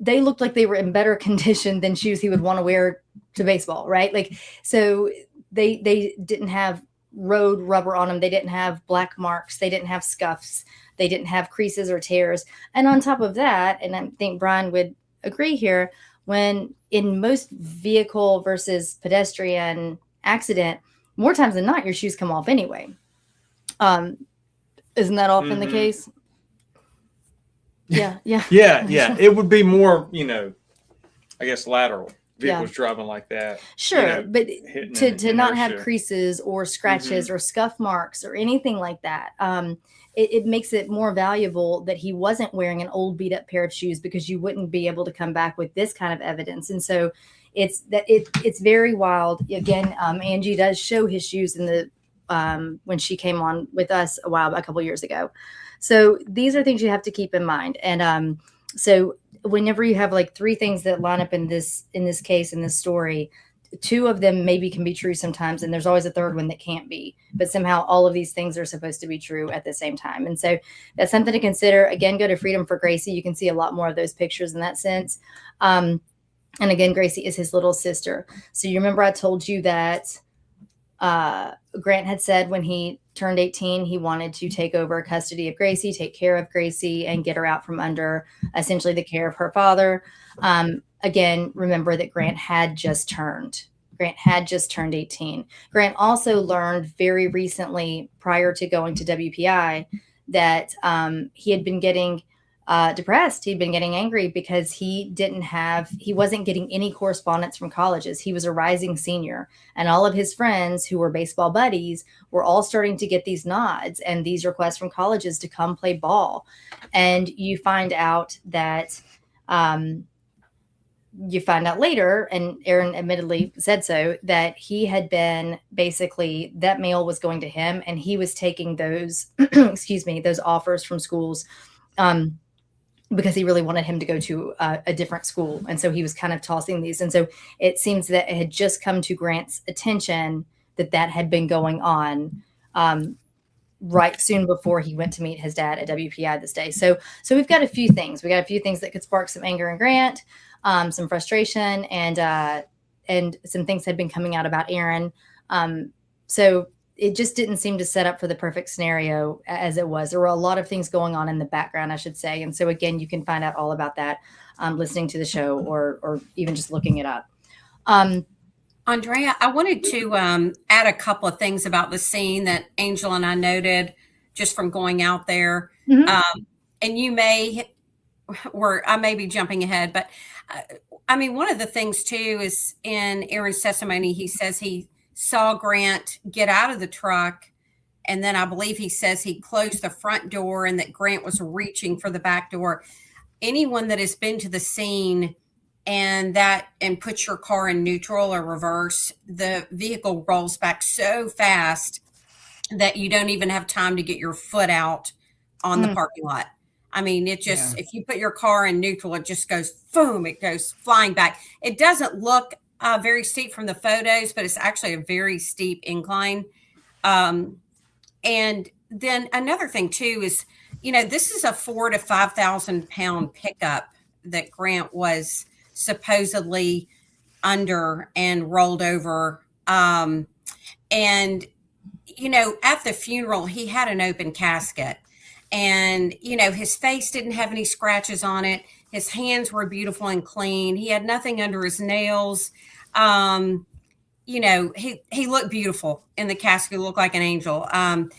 they looked like they were in better condition than shoes he would want to wear to baseball, right? Like, so they didn't have road rubber on them. They didn't have black marks. They didn't have scuffs. They didn't have creases or tears. And on top of that, and I think Brian would agree here, when in most vehicle versus pedestrian accident, more times than not, your shoes come off anyway. Isn't that often the case? Yeah. Yeah. It would be more, I guess lateral vehicles driving like that. Sure, but to not have creases or scratches or scuff marks or anything like that, it makes it more valuable that he wasn't wearing an old beat up pair of shoes, because you wouldn't be able to come back with this kind of evidence. And so it's very wild. Again, Angie does show his shoes in the when she came on with us a couple years ago. So these are things you have to keep in mind. And so whenever you have like three things that line up in this case, in this story, two of them maybe can be true sometimes, and there's always a third one that can't be. But somehow all of these things are supposed to be true at the same time. And so that's something to consider. Again, go to Freedom for Gracie. You can see a lot more of those pictures in that sense. And again, Gracie is his little sister. So you remember I told you that Grant had said when he turned 18, he wanted to take over custody of Gracie, take care of Gracie, and get her out from under essentially the care of her father. Again, remember that Grant had just turned 18. Grant also learned very recently, prior to going to WPI, that he had been getting depressed. He'd been getting angry because he wasn't getting any correspondence from colleges. He was a rising senior, and all of his friends who were baseball buddies were all starting to get these nods and these requests from colleges to come play ball. And you find out later, and Aaron admittedly said so, that he had been basically, that mail was going to him, and he was taking those, those offers from schools, because he really wanted him to go to a different school. And so he was kind of tossing these. And so it seems that it had just come to Grant's attention that had been going on right soon before he went to meet his dad at WPI this day. So we've got a few things. We got a few things that could spark some anger in Grant, some frustration, and some things had been coming out about Aaron. So it just didn't seem to set up for the perfect scenario as it was. There were a lot of things going on in the background, I should say. And so again, you can find out all about that listening to the show or even just looking it up. Andrea, I wanted to add a couple of things about the scene that Angel and I noted just from going out there. Mm-hmm. And I may be jumping ahead, but one of the things too is in Aaron's testimony, he says he saw Grant get out of the truck, and then I believe he says he closed the front door and that Grant was reaching for the back door. Anyone that has been to the scene and puts your car in neutral or reverse, the vehicle rolls back so fast that you don't even have time to get your foot out on the parking lot. If you put your car in neutral, it just goes boom, it goes flying back. It doesn't look very steep from the photos, but it's actually a very steep incline. And then another thing too is, this is a 4,000 to 5,000 pound pickup that Grant was supposedly under and rolled over. And, at the funeral, he had an open casket, and, his face didn't have any scratches on it. His hands were beautiful and clean. He had nothing under his nails. He looked beautiful in the casket, looked like an angel. And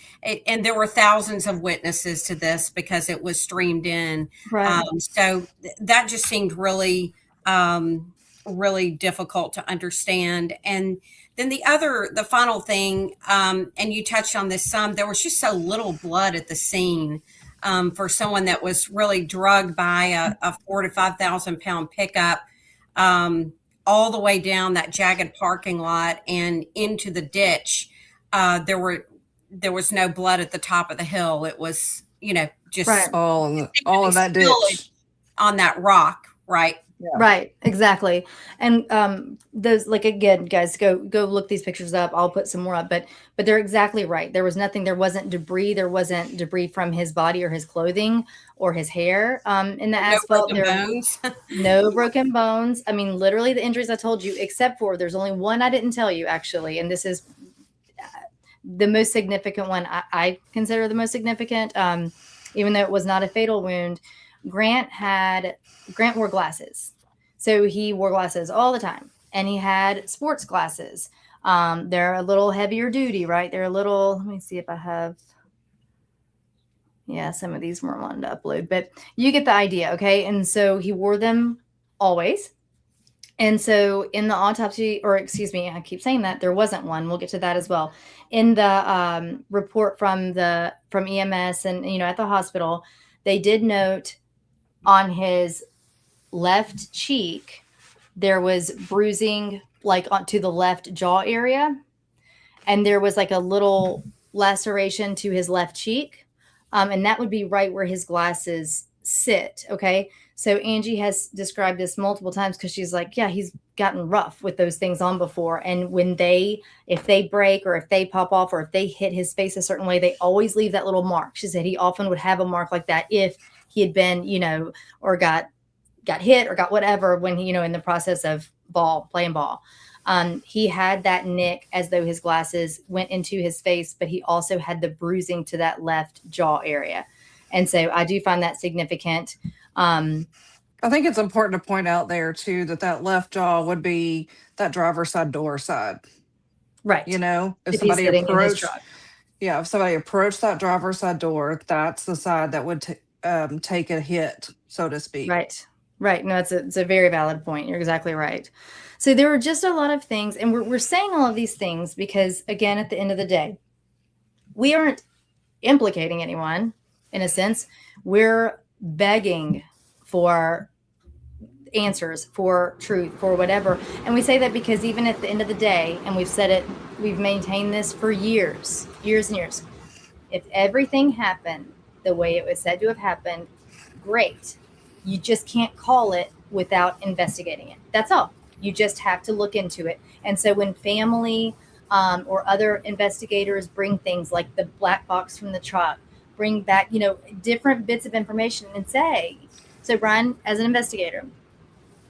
there were thousands of witnesses to this because it was streamed in. Right. So that just seemed really, really difficult to understand. And then the final thing, and you touched on this some, there was just so little blood at the scene. For someone that was really drugged by a 4,000 to 5,000 pound pickup, all the way down that jagged parking lot and into the ditch. There was no blood at the top of the hill. It was, just right. all of that ditch on that rock. Right. Yeah. Right. Exactly. And those, like, again, guys, go look these pictures up. I'll put some more up, but they're exactly right. There was nothing. There wasn't debris. There wasn't debris from his body or his clothing or his hair in the asphalt. No broken bones. Literally the injuries I told you, except for there's only one I didn't tell you, actually. And this is the most significant one. I consider the most significant, even though it was not a fatal wound. Grant wore glasses. So he wore glasses all the time, and he had sports glasses. They're a little heavier duty, right? They're a little, let me see if I have, yeah, some of these weren't wanting to upload, but you get the idea, okay? And so he wore them always. And so in the autopsy, or excuse me, I keep saying that, there wasn't one. We'll get to that as well. In the report from EMS and, at the hospital, they did note on his left cheek, there was bruising like onto the left jaw area. And there was like a little laceration to his left cheek. And that would be right where his glasses sit. Okay. So Angie has described this multiple times because she's like, yeah, he's gotten rough with those things on before. And if they break or if they pop off or if they hit his face a certain way, they always leave that little mark. She said he often would have a mark like that if he had been, or got hit or got whatever when he, in the process of playing ball. He had that nick as though his glasses went into his face, but he also had the bruising to that left jaw area. And so I do find that significant. I think it's important to point out there too that left jaw would be that driver's side door side. Right. If somebody approached, if somebody approached that driver's side door, that's the side that would take a hit, so to speak. Right. No, it's a very valid point. You're exactly right. So there were just a lot of things, and we're saying all of these things because, again, at the end of the day, we aren't implicating anyone in a sense. We're begging for answers, for truth, for whatever. And we say that because even at the end of the day, and we've said it, we've maintained this for years and years. If everything happened the way it was said to have happened, great. You just can't call it without investigating it. That's all. You just have to look into it. And so when family or other investigators bring things like the black box from the truck, bring back, different bits of information and say, so Brian, as an investigator,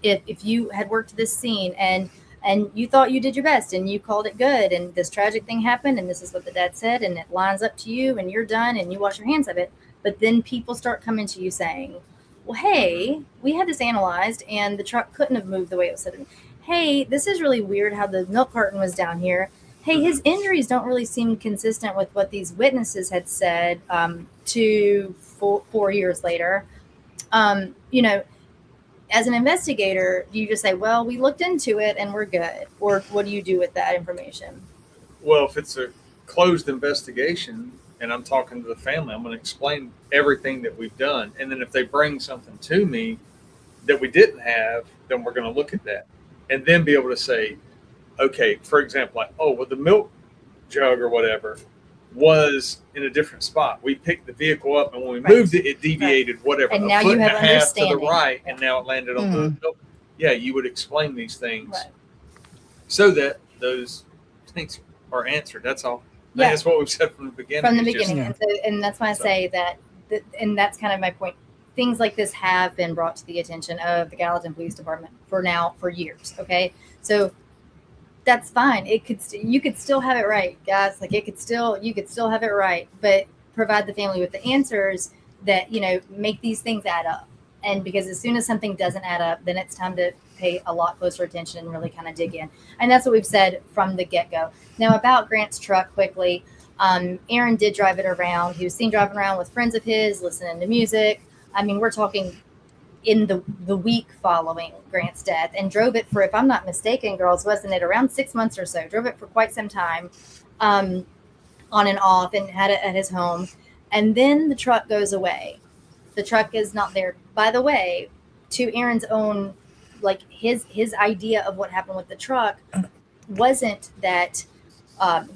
if you had worked this scene and you thought you did your best and you called it good and this tragic thing happened and this is what the dad said and it lines up to you and you're done and you wash your hands of it, but then people start coming to you saying, well, hey, we had this analyzed and the truck couldn't have moved the way it was said. Hey, this is really weird how the milk carton was down here. Hey, his injuries don't really seem consistent with what these witnesses had said 4 years later. As an investigator, do you just say, well, we looked into it and we're good? Or what do you do with that information? Well, if it's a closed investigation and I'm talking to the family, I'm going to explain everything that we've done. And then if they bring something to me that we didn't have, then we're going to look at that and then be able to say, okay, for example, like, oh, well, the milk jug or whatever was in a different spot. We picked the vehicle up, and when we moved it, it deviated whatever, and a now foot you have and a half to the understanding. right, and now it landed on the milk. Yeah, you would explain these things Right. so that those things are answered. That's all. Yeah. That's what we've said from the beginning. From the beginning. And that's why I say that, and that's kind of my point. Things like this have been brought to the attention of the Gallatin Police Department for years. Okay. So that's fine. You could still have it right, guys. Like you could still have it right, but provide the family with the answers that, make these things add up. And because as soon as something doesn't add up, then it's time to pay a lot closer attention and really kind of dig in. And that's what we've said from the get-go. Now about Grant's truck quickly, Aaron did drive it around. He was seen driving around with friends of his, listening to music. I mean, we're talking in the week following Grant's death, and drove it for, if I'm not mistaken, girls, wasn't it around 6 months or so? Drove it for quite some time, on and off, and had it at his home. And then the truck goes away. The truck is not there. By the way, to Aaron's own, like his idea of what happened with the truck wasn't that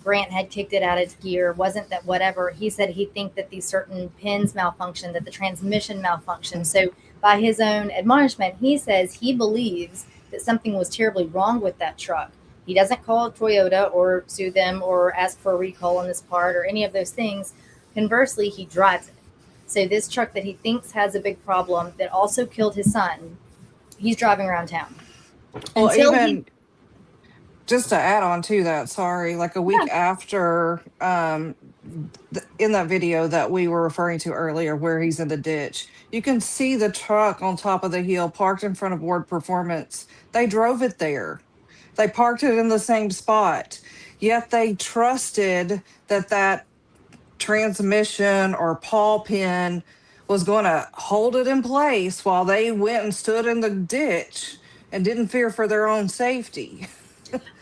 Grant had kicked it out of gear, wasn't that whatever. He said he think that these certain pins malfunctioned, that the transmission malfunctioned. So by his own admonishment, he says he believes that something was terribly wrong with that truck. He doesn't call Toyota or sue them or ask for a recall on this part or any of those things. Conversely, he drives it. So this truck that he thinks has a big problem that also killed his son, he's driving around town. Well, Just to add on to that, sorry, like a week after, in that video that we were referring to earlier, where he's in the ditch, you can see the truck on top of the hill parked in front of Ward Performance. They drove it there. They parked it in the same spot, yet they trusted that that transmission or paw pin was going to hold it in place while they went and stood in the ditch and didn't fear for their own safety.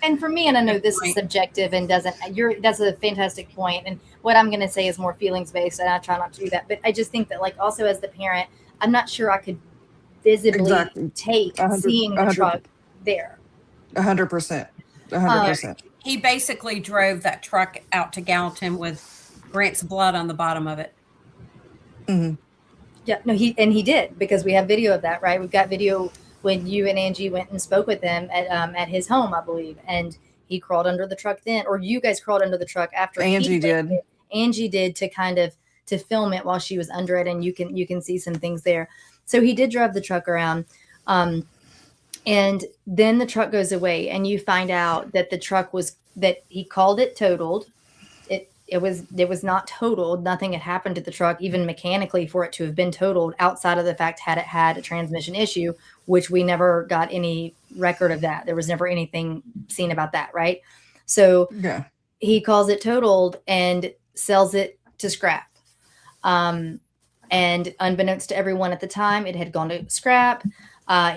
And for me, and I know this is subjective and that's a fantastic point. And what I'm going to say is more feelings based, and I try not to do that. But I just think that, like, also as the parent, I'm not sure I could visibly take seeing the truck there. 100%. 100%. He basically drove that truck out to Gallatin with Grant's blood on the bottom of it. Mm-hmm. Yeah, no, he did, because we have video of that, right? We've got video when you and Angie went and spoke with him at his home, I believe, and he crawled under the truck then, or you guys crawled under the truck after Angie did. Angie did to film it while she was under it, and you can see some things there. So he did drive the truck around, and then the truck goes away, and you find out that the truck that he called it totaled. It was not totaled. Nothing had happened to the truck, even mechanically, for it to have been totaled, outside of the fact had it had a transmission issue, which we never got any record of that. There was never anything seen about that, right? So he calls it totaled and sells it to scrap. And unbeknownst to everyone at the time, it had gone to scrap.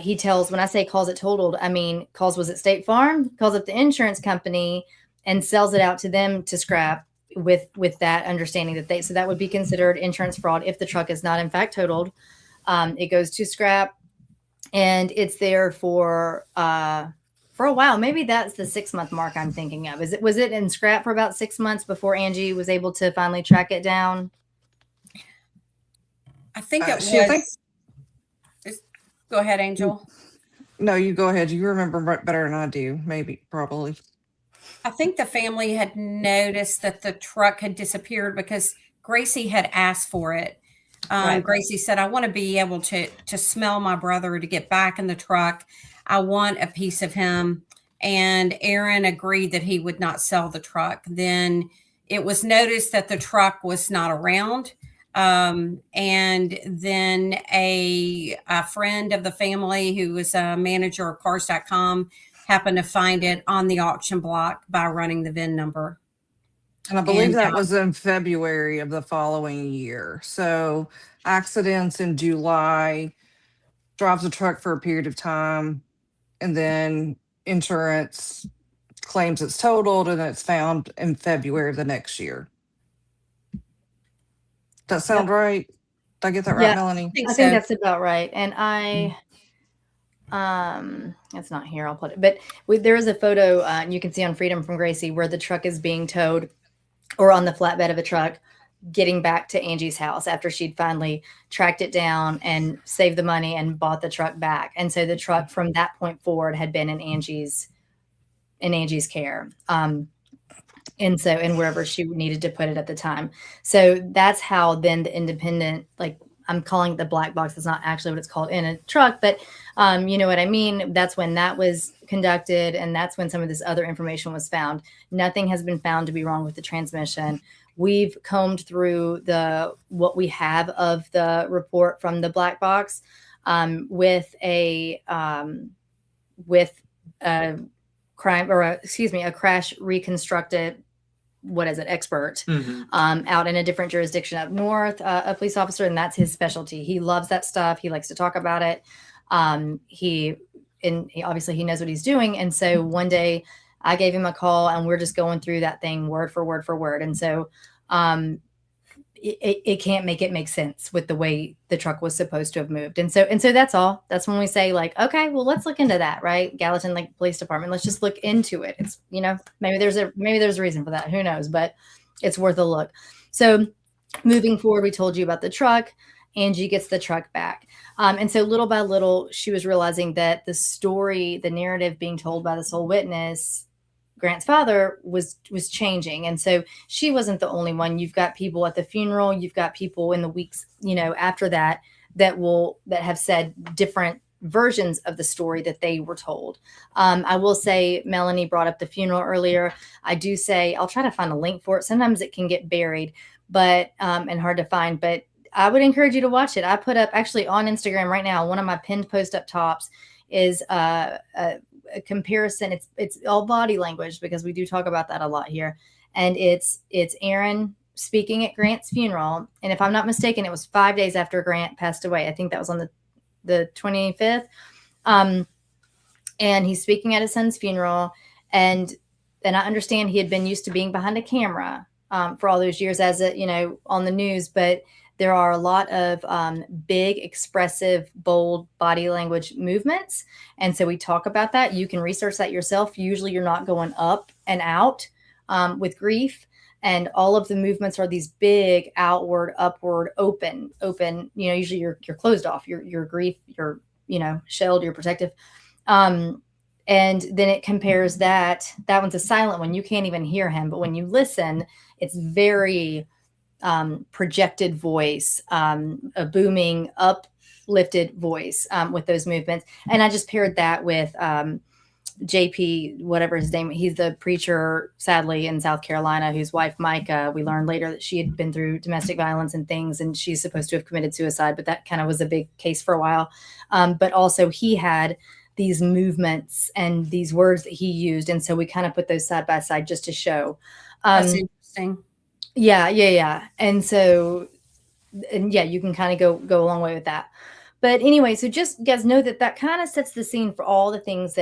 He tells, when I say calls it totaled, I mean was it State Farm? Calls up the insurance company and sells it out to them to scrap, with that understanding that so that would be considered insurance fraud if the truck is not in fact totaled. It goes to scrap, and it's there for a while. Maybe that's the 6-month mark I'm thinking of. Was it in scrap for about 6 months before Angie was able to finally track it down? I think it was. Go ahead, Angel. No, you go ahead. You remember better than I do. Maybe, probably. I think the family had noticed that the truck had disappeared because Gracie had asked for it. Right. Gracie said, I want to be able to smell my brother, to get back in the truck. I want a piece of him. And Aaron agreed that he would not sell the truck. Then it was noticed that the truck was not around. And then a friend of the family who was a manager of cars.com happened to find it on the auction block by running the VIN number. And I believe that was in February of the following year. So accidents in July, drives a truck for a period of time, and then insurance claims it's totaled, and it's found in February of the next year. Does that sound right? Did I get that right, Melanie? I think that's about right. And it's not here, I'll put it, but there is a photo you can see on Freedom from Gracie where the truck is being towed, or on the flatbed of a truck, getting back to Angie's house after she'd finally tracked it down and saved the money and bought the truck back. And so the truck from that point forward had been in Angie's care. And wherever she needed to put it at the time. So that's how then the independent, like, I'm calling it the black box. It's not actually what it's called in a truck, but you know what I mean? That's when that was conducted, and that's when some of this other information was found. Nothing has been found to be wrong with the transmission. We've combed through what we have of the report from the black box with a crash reconstructed expert out in a different jurisdiction up north, a police officer, and that's his specialty. He loves that stuff. He likes to talk about it. He obviously he knows what he's doing. And so one day I gave him a call, and we're just going through that thing word for word for word. And so it can't make sense with the way the truck was supposed to have moved. And so that's all. That's when we say, like, okay, well, let's look into that, right? Gallatin Lake Police Department. Let's just look into it. It's, maybe there's a reason for that. Who knows? But it's worth a look. So moving forward, we told you about the truck. Angie gets the truck back. And so little by little, she was realizing that the story, the narrative being told by the sole witness, Grant's father, was changing. And so she wasn't the only one. You've got people at the funeral. You've got people in the weeks, after that have said different versions of the story that they were told. I will say Melanie brought up the funeral earlier. I do say I'll try to find a link for it. Sometimes it can get buried, but and hard to find. But I would encourage you to watch it. I put up actually on Instagram right now. One of my pinned post up tops is a comparison. It's all body language because we do talk about that a lot here, and it's Aaron speaking at Grant's funeral. And if I'm not mistaken, it was 5 days after Grant passed away. I think that was on the 25th. And he's speaking at his son's funeral. And I understand he had been used to being behind a camera for all those years as on the news, but there are a lot of big, expressive, bold body language movements. And so we talk about that. You can research that yourself. Usually you're not going up and out with grief. And all of the movements are these big, outward, upward, open. Usually you're closed off. Your grief, you're shelled, you're protective. And then it compares that one's a silent one. You can't even hear him. But when you listen, it's very projected voice, a booming, uplifted voice with those movements. And I just paired that with JP, whatever his name, he's the preacher, sadly, in South Carolina, whose wife, Micah, we learned later that she had been through domestic violence and things, and she's supposed to have committed suicide, but that kind of was a big case for a while. But also he had these movements and these words that he used. And so we kind of put those side by side just to show. That's interesting. Yeah. And so, you can kind of go a long way with that. But anyway, so just guys know that kind of sets the scene for all the things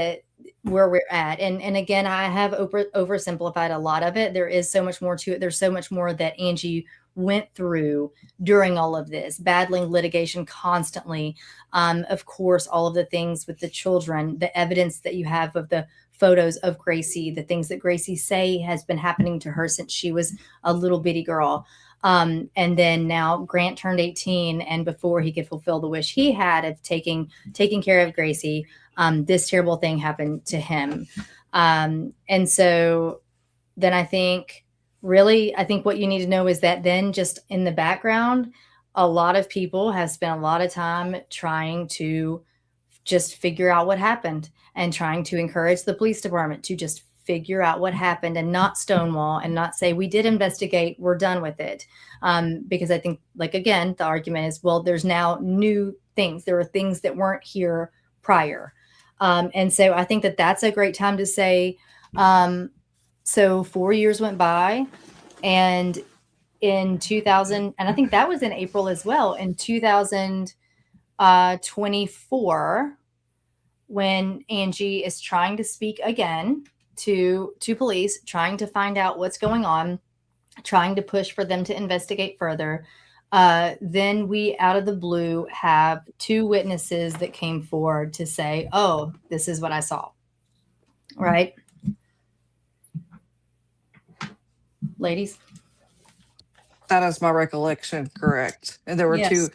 where we're at. And again, I have oversimplified a lot of it. There is so much more to it. There's so much more that Angie went through during all of this, battling litigation constantly. Of course, all of the things with the children, the evidence that you have of the photos of Gracie, the things that Gracie say has been happening to her since she was a little bitty girl. And then now Grant turned 18, and before he could fulfill the wish he had of taking care of Gracie, this terrible thing happened to him. And so then I think what you need to know is that then just in the background, a lot of people have spent a lot of time trying to just figure out what happened and trying to encourage the police department to just figure out what happened and not stonewall and not say, we did investigate, we're done with it. Because I think, again, the argument is, well, there's now new things. There are things that weren't here prior. And so I think that's a great time to say, so 4 years went by, and in 2000, and I think that was in April as well, in 2024, when Angie is trying to speak again to police, trying to find out what's going on, trying to push for them to investigate further. Then we, out of the blue, have two witnesses that came forward to say, oh, this is what I saw. Right? Ladies? That is my recollection, correct. And there were two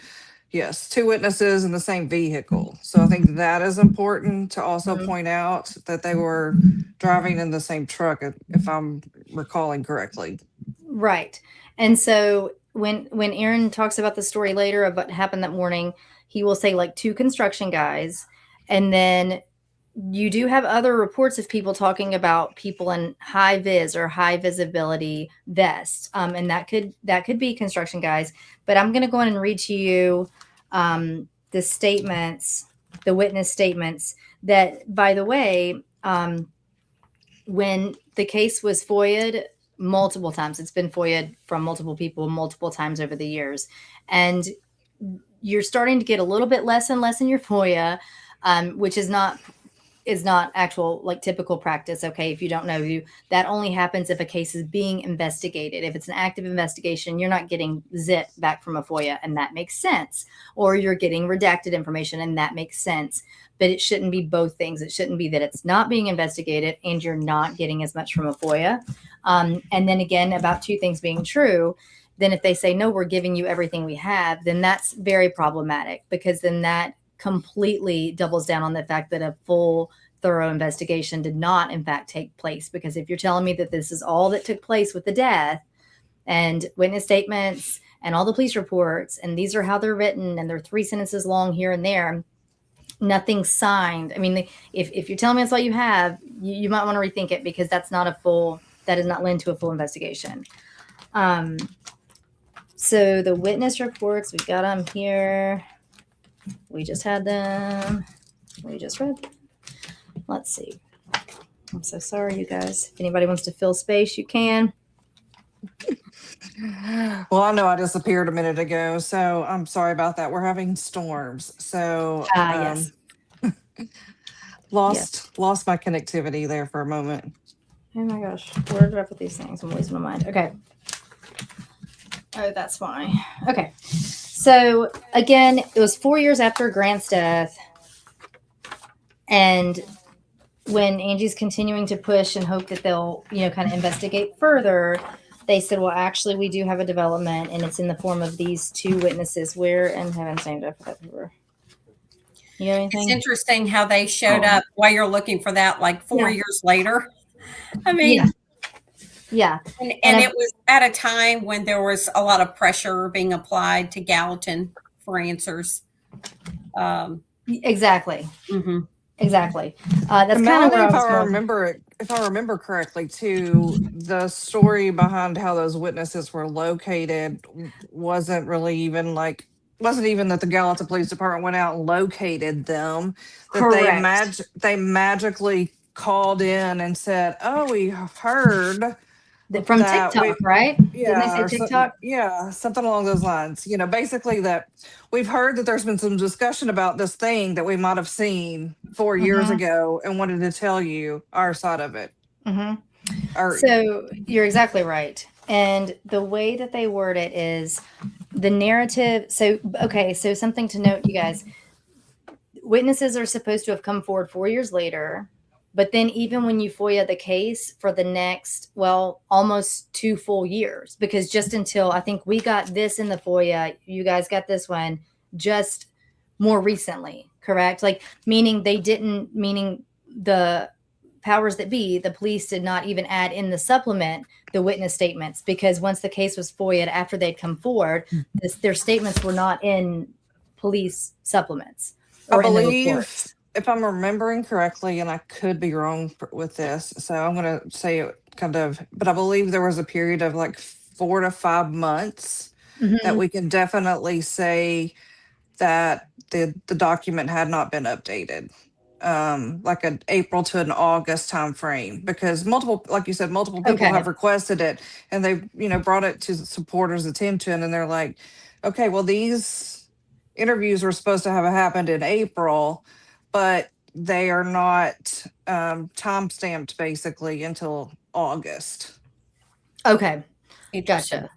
witnesses in the same vehicle. So I think that is important to also point out that they were driving in the same truck, if I'm recalling correctly. Right. And so when Aaron talks about the story later of what happened that morning, he will say two construction guys. And then you do have other reports of people talking about people in high vis or high visibility vests. And that could be construction guys. But I'm going to go in and read to you the statements, the witness statements that, by the way, when the case was FOIA'd multiple times, it's been FOIA'd from multiple people multiple times over the years. And you're starting to get a little bit less and less in your FOIA, which is not actual typical practice. Okay. If you don't know, that only happens if a case is being investigated. If it's an active investigation, you're not getting zip back from a FOIA, and that makes sense. Or you're getting redacted information, and that makes sense. But it shouldn't be both things. It shouldn't be that it's not being investigated and you're not getting as much from a FOIA. And then again, about two things being true, then if they say, no, we're giving you everything we have, then that's very problematic, because then that completely doubles down on the fact that a full, thorough investigation did not, in fact, take place. Because if you're telling me that this is all that took place with the death and witness statements and all the police reports, and these are how they're written, and they're 3 sentences long here and there, nothing signed. I mean, if you're telling me that's all you have, you might want to rethink it, because that does not lend to a full investigation. So the witness reports, we got them here. We just had them. We just read them. Let's see. I'm so sorry, you guys. If anybody wants to fill space, you can. Well, I know I disappeared a minute ago, so I'm sorry about that. We're having storms, so Yes. lost my connectivity there for a moment. Oh my gosh, where did I put these things? I'm losing my mind. Okay. Oh, that's fine. Okay. So again, it was 4 years after Grant's death, and when Angie's continuing to push and hope that they'll, kind of investigate further, they said, well, actually, we do have a development, and it's in the form of these two witnesses. Where in heaven's name did I put that paper? You know anything? It's interesting how they showed up while you're looking for that, like 4 years later. I mean, yeah. And it was at a time when there was a lot of pressure being applied to Gallatin for answers. Exactly. Mm-hmm. Exactly. That's kind of where if I remember correctly, too, the story behind how those witnesses were located wasn't even that the Gallatin Police Department went out and located them. That they magically called in and said, "Oh, we heard." From TikTok, right? Yeah, didn't they say TikTok? Something along those lines. Basically that we've heard that there's been some discussion about this thing that we might have seen 4 years ago and wanted to tell you our side of it. So you're exactly right. And the way that they word it is the narrative. So something to note, you guys. Witnesses are supposed to have come forward 4 years later. But then even when you FOIA the case for the next, almost 2 full years, because just until I think we got this in the FOIA, you guys got this one just more recently, correct? Meaning the powers that be, the police did not even add in the supplement the witness statements, because once the case was FOIA'd after they'd come forward, their statements were not in police supplements or in the reports. If I'm remembering correctly, and I could be wrong with this, so I'm going to say it but I believe there was a period of 4 to 5 months that we can definitely say that the document had not been updated, like an April to an August time frame, because like you said, multiple people have requested it, and they, brought it to supporters' attention, and they're like, okay, well, these interviews were supposed to have happened in April, but they are not time stamped basically until August. Okay. Gotcha.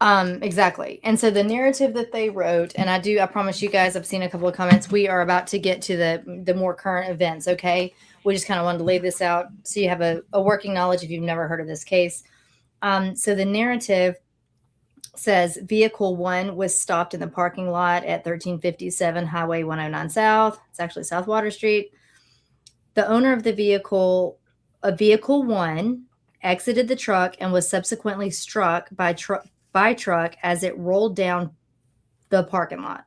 Exactly. And so the narrative that they wrote, and I promise you guys, I've seen a couple of comments. We are about to get to the more current events. Okay. We just kind of wanted to lay this out so you have a working knowledge if you've never heard of this case. So the narrative says vehicle 1 was stopped in the parking lot at 1357 Highway 109 South. It's actually South Water Street. The owner of the vehicle, vehicle 1, exited the truck and was subsequently struck by truck as it rolled down the parking lot.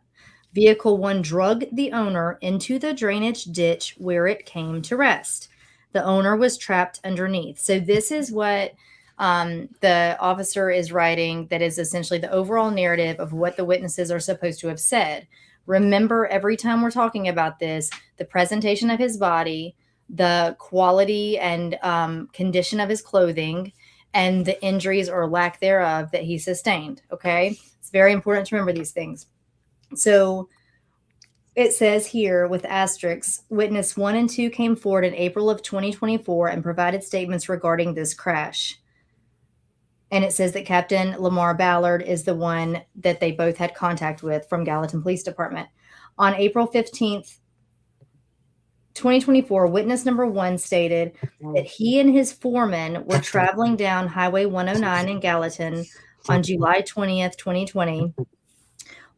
Vehicle 1 drug the owner into the drainage ditch where it came to rest. The owner was trapped underneath. So this is what the officer is writing, that is essentially the overall narrative of what the witnesses are supposed to have said. Remember, every time we're talking about this, the presentation of his body, the quality and condition of his clothing, and the injuries or lack thereof that he sustained. Okay. It's very important to remember these things. So it says here with asterisks, witness 1 and 2 came forward in April of 2024 and provided statements regarding this crash. And it says that Captain Lamar Ballard is the one that they both had contact with from Gallatin Police Department. On April 15th, 2024, witness number 1 stated that he and his foreman were traveling down Highway 109 in Gallatin on July 20th, 2020,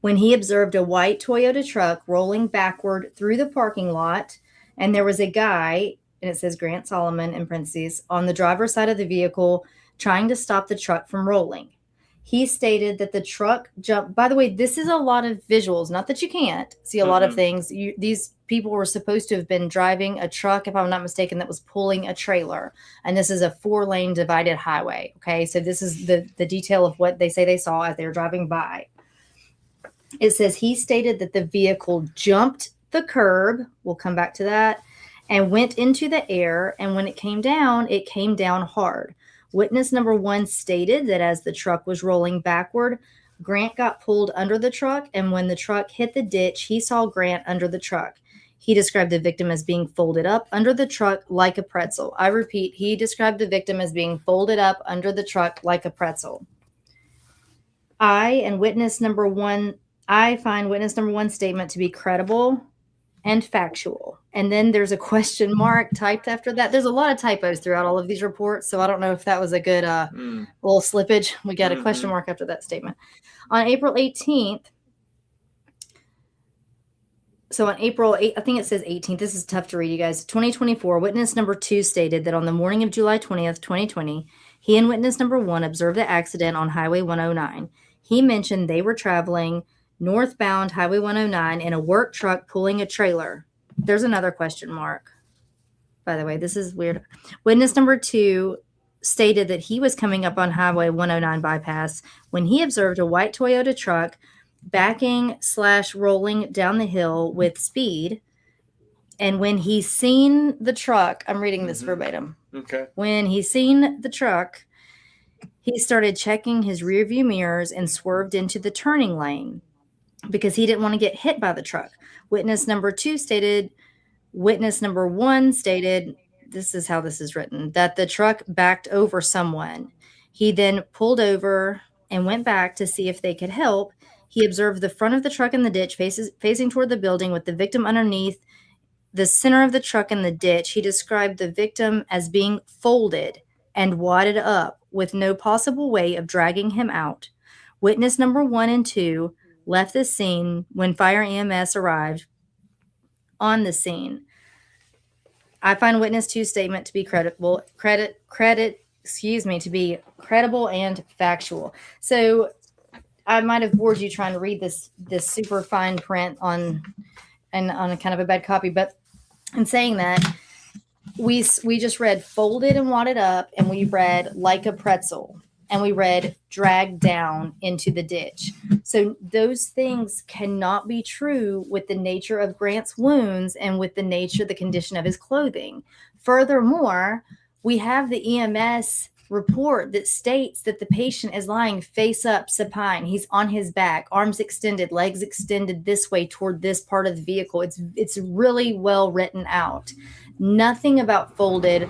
when he observed a white Toyota truck rolling backward through the parking lot, and there was a guy, and it says Grant Solomon in parentheses, on the driver's side of the vehicle trying to stop the truck from rolling. He stated that the truck jumped. By the way, this is a lot of visuals. Not that you can't see a lot of things. These people were supposed to have been driving a truck, if I'm not mistaken, that was pulling a trailer. And this is a 4-lane divided highway. Okay, so this is the detail of what they say they saw as they were driving by. It says he stated that the vehicle jumped the curb. We'll come back to that. And went into the air. And when it came down hard. Witness number 1 stated that as the truck was rolling backward, Grant got pulled under the truck, and when the truck hit the ditch, he saw Grant under the truck. He described the victim as being folded up under the truck like a pretzel. I repeat, he described the victim as being folded up under the truck like a pretzel. I find witness number 1's statement to be credible and factual. And then there's a question mark typed after that. There's a lot of typos throughout all of these reports, so I don't know if that was a good little slippage. We got a question mark after that statement. On April 18th, so on April 8th, I think it says 18th. This is tough to read, you guys. 2024, witness number 2 stated that on the morning of July 20th, 2020, he and witness number 1 observed the accident on Highway 109. He mentioned they were traveling northbound Highway 109 in a work truck pulling a trailer. There's another question mark. By the way, this is weird. Witness number 2 stated that he was coming up on Highway 109 bypass when he observed a white Toyota truck backing/rolling down the hill with speed. And when he seen the truck, I'm reading this verbatim. Okay. When he seen the truck, he started checking his rearview mirrors and swerved into the turning lane because he didn't want to get hit by the truck. Witness number 1 stated, this is how this is written, that the truck backed over someone. He then pulled over and went back to see if they could help. He observed the front of the truck in the ditch facing toward the building with the victim underneath the center of the truck in the ditch. He described the victim as being folded and wadded up with no possible way of dragging him out. Witness number 1 and 2 left the scene when fire EMS arrived on the scene. I find witness 2's statement to be credible and factual. So I might have bored you trying to read this super fine print on a kind of a bad copy, but in saying that, we just read folded and wadded up, and we read like a pretzel, and we read dragged down into the ditch. So those things cannot be true with the nature of Grant's wounds and with the condition of his clothing. Furthermore, we have the EMS report that states that the patient is lying face up, supine. He's on his back, arms extended, legs extended this way toward this part of the vehicle. It's really well written out. Nothing about folded,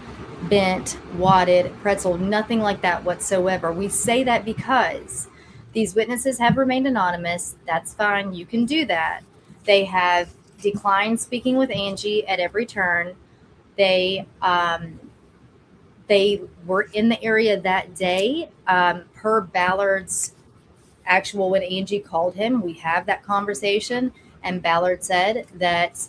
bent, wadded, pretzel, nothing like that whatsoever. We say that because these witnesses have remained anonymous. That's fine. You can do that. They have declined speaking with Angie at every turn. They were in the area that day. Per Ballard's when Angie called him, we have that conversation, and Ballard said that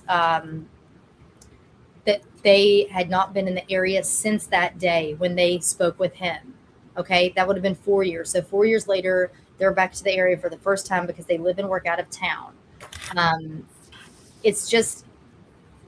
that they had not been in the area since that day when they spoke with him. Okay, that would have been 4 years. So 4 years later, they're back to the area for the first time because they live and work out of town. It's just,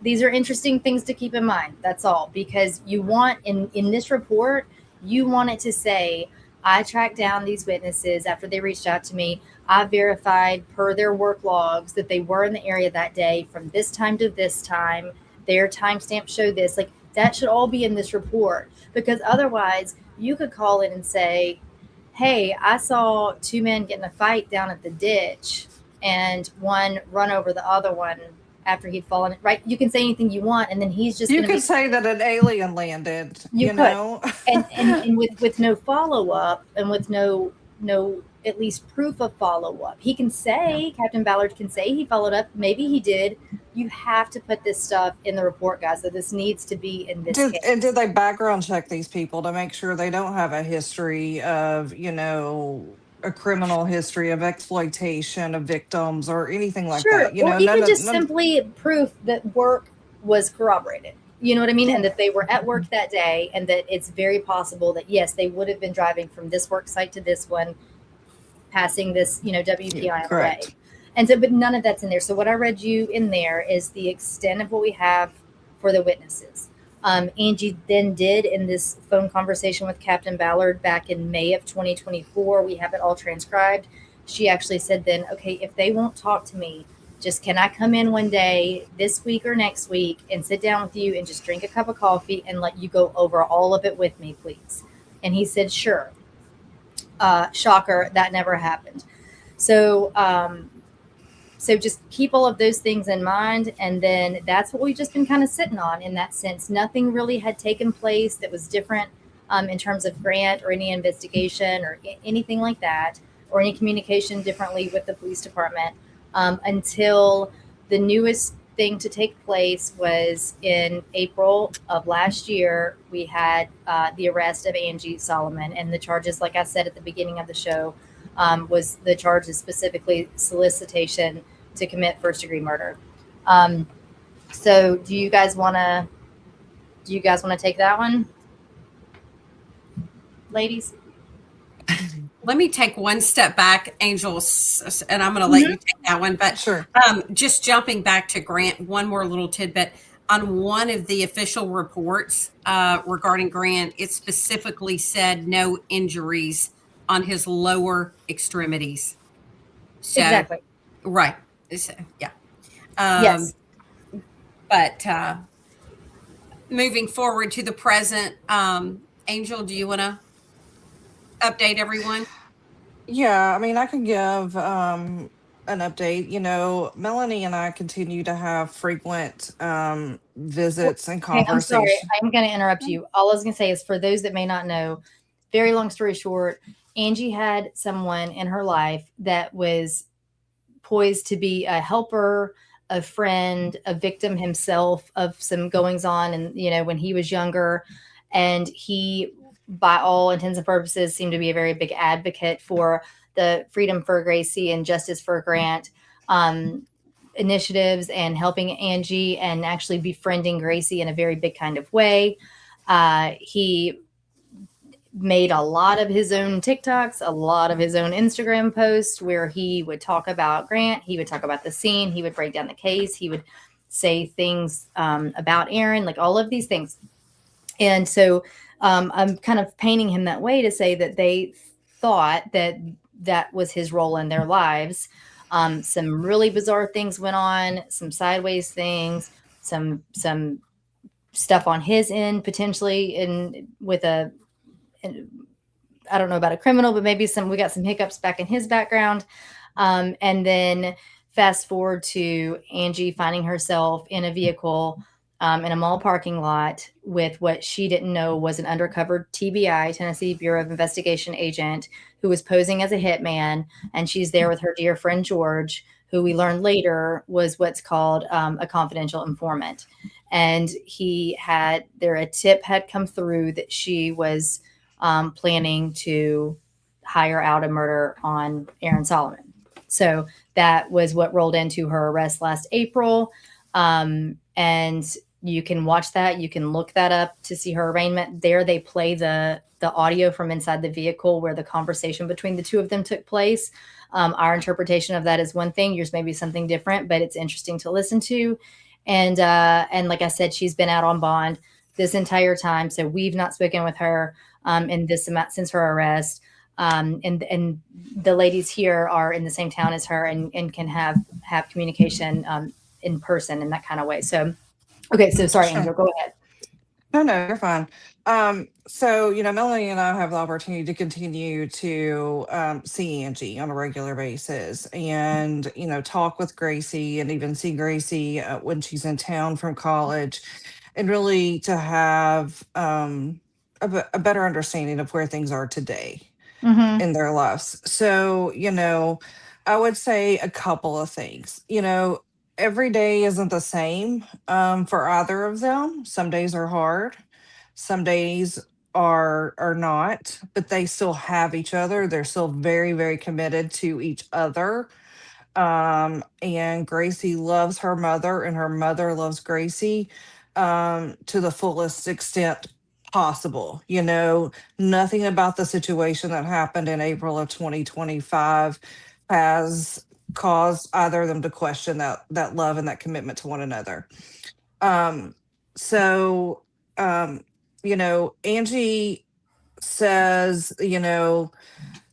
these are interesting things to keep in mind. That's all. Because you want, in this report, you want it to say, I tracked down these witnesses after they reached out to me. I verified per their work logs that they were in the area that day from this time to this time. Their timestamp showed this. Like, that should all be in this report. Because otherwise, you could call in and say, hey, I saw 2 men get in a fight down at the ditch and one run over the other one after he'd fallen, right? You can say anything you want, and then he's just. You could say that an alien landed. You could. Know, and with no follow up, and with no at least proof of follow up, he can say, Captain Ballard can say he followed up. Maybe he did. You have to put this stuff in the report, guys. So this needs to be in this case. And did they background check these people to make sure they don't have a history of, a criminal history of exploitation of victims or anything like that? Or even just simply proof that work was corroborated. You know what I mean? And that they were at work that day, and that it's very possible that, yes, they would have been driving from this work site to this one passing this, WPI away. Correct. And so, but none of that's in there. So what I read you in there is the extent of what we have for the witnesses. Angie then did in this phone conversation with Captain Ballard back in May of 2024. We have it all transcribed. She actually said then, okay, if they won't talk to me, just can I come in one day this week or next week and sit down with you and just drink a cup of coffee and let you go over all of it with me, please? And he said, sure. Shocker, that never happened. So, so just keep all of those things in mind. And then that's what we've just been kind of sitting on in that sense. Nothing really had taken place that was different in terms of Grant or any investigation or anything like that, or any communication differently with the police department until the newest thing to take place was in April of last year. We had the arrest of Angie Solomon, and the charges, like I said at the beginning of the show, was the charges specifically solicitation to commit first-degree murder. So, do you guys want to take that one, ladies? Let me take one step back, Angel, and I'm going to let you take that one. But Sure. Just jumping back to Grant, one more little tidbit. On one of the official reports regarding Grant, it specifically said no injuries on his lower extremities. So, Exactly. Right. So, yeah. Yes. But moving forward to the present, Angel, do you want to update everyone? Yeah, I mean, I can give an update. Melanie and I continue to have frequent visits and Okay, I'm sorry. conversations. I'm going to interrupt you. All I was going to say is, for those that may not know, very long story short, Angie had someone in her life that was poised to be a helper, a friend, a victim himself of some goings on. And, when he was younger, and he, by all intents and purposes, seemed to be a very big advocate for the Freedom for Gracie and Justice for Grant initiatives, and helping Angie and actually befriending Gracie in a very big kind of way. He made a lot of his own TikToks, a lot of his own Instagram posts where he would talk about Grant. He would talk about the scene. He would break down the case. He would say things about Aaron, like all of these things. And so I'm kind of painting him that way to say that they thought that that was his role in their lives. Some really bizarre things went on, some sideways things, some stuff on his end, potentially with I don't know about a criminal, but maybe we got some hiccups back in his background. And then fast forward to Angie finding herself in a vehicle in a mall parking lot with what she didn't know was an undercover TBI, Tennessee Bureau of Investigation agent, who was posing as a hitman. And she's there with her dear friend George, who we learned later was what's called a confidential informant. And a tip had come through that she was planning to hire out a murder on Aaron Solomon. So that was what rolled into her arrest last April. And you can watch that. You can look that up to see her arraignment. There they play the audio from inside the vehicle where the conversation between the two of them took place. Our interpretation of that is one thing. Yours may be something different, but it's interesting to listen to. And like I said, she's been out on bond this entire time. So we've not spoken with her in this amount since her arrest. And the ladies here are in the same town as her and can have communication in person in that kind of way. So, okay. So sorry, Sure. Angel, go ahead. No, you're fine. So, Melanie and I have the opportunity to continue to see Angie on a regular basis and, talk with Gracie and even see Gracie when she's in town from college, and really to have a better understanding of where things are today in their lives. So, I would say a couple of things. Every day isn't the same for either of them. Some days are hard, some days are not, but they still have each other. They're still very, very committed to each other. And Gracie loves her mother, and her mother loves Gracie to the fullest extent possible. Nothing about the situation that happened in April of 2025 has caused either of them to question that love and that commitment to one another. So, Angie says,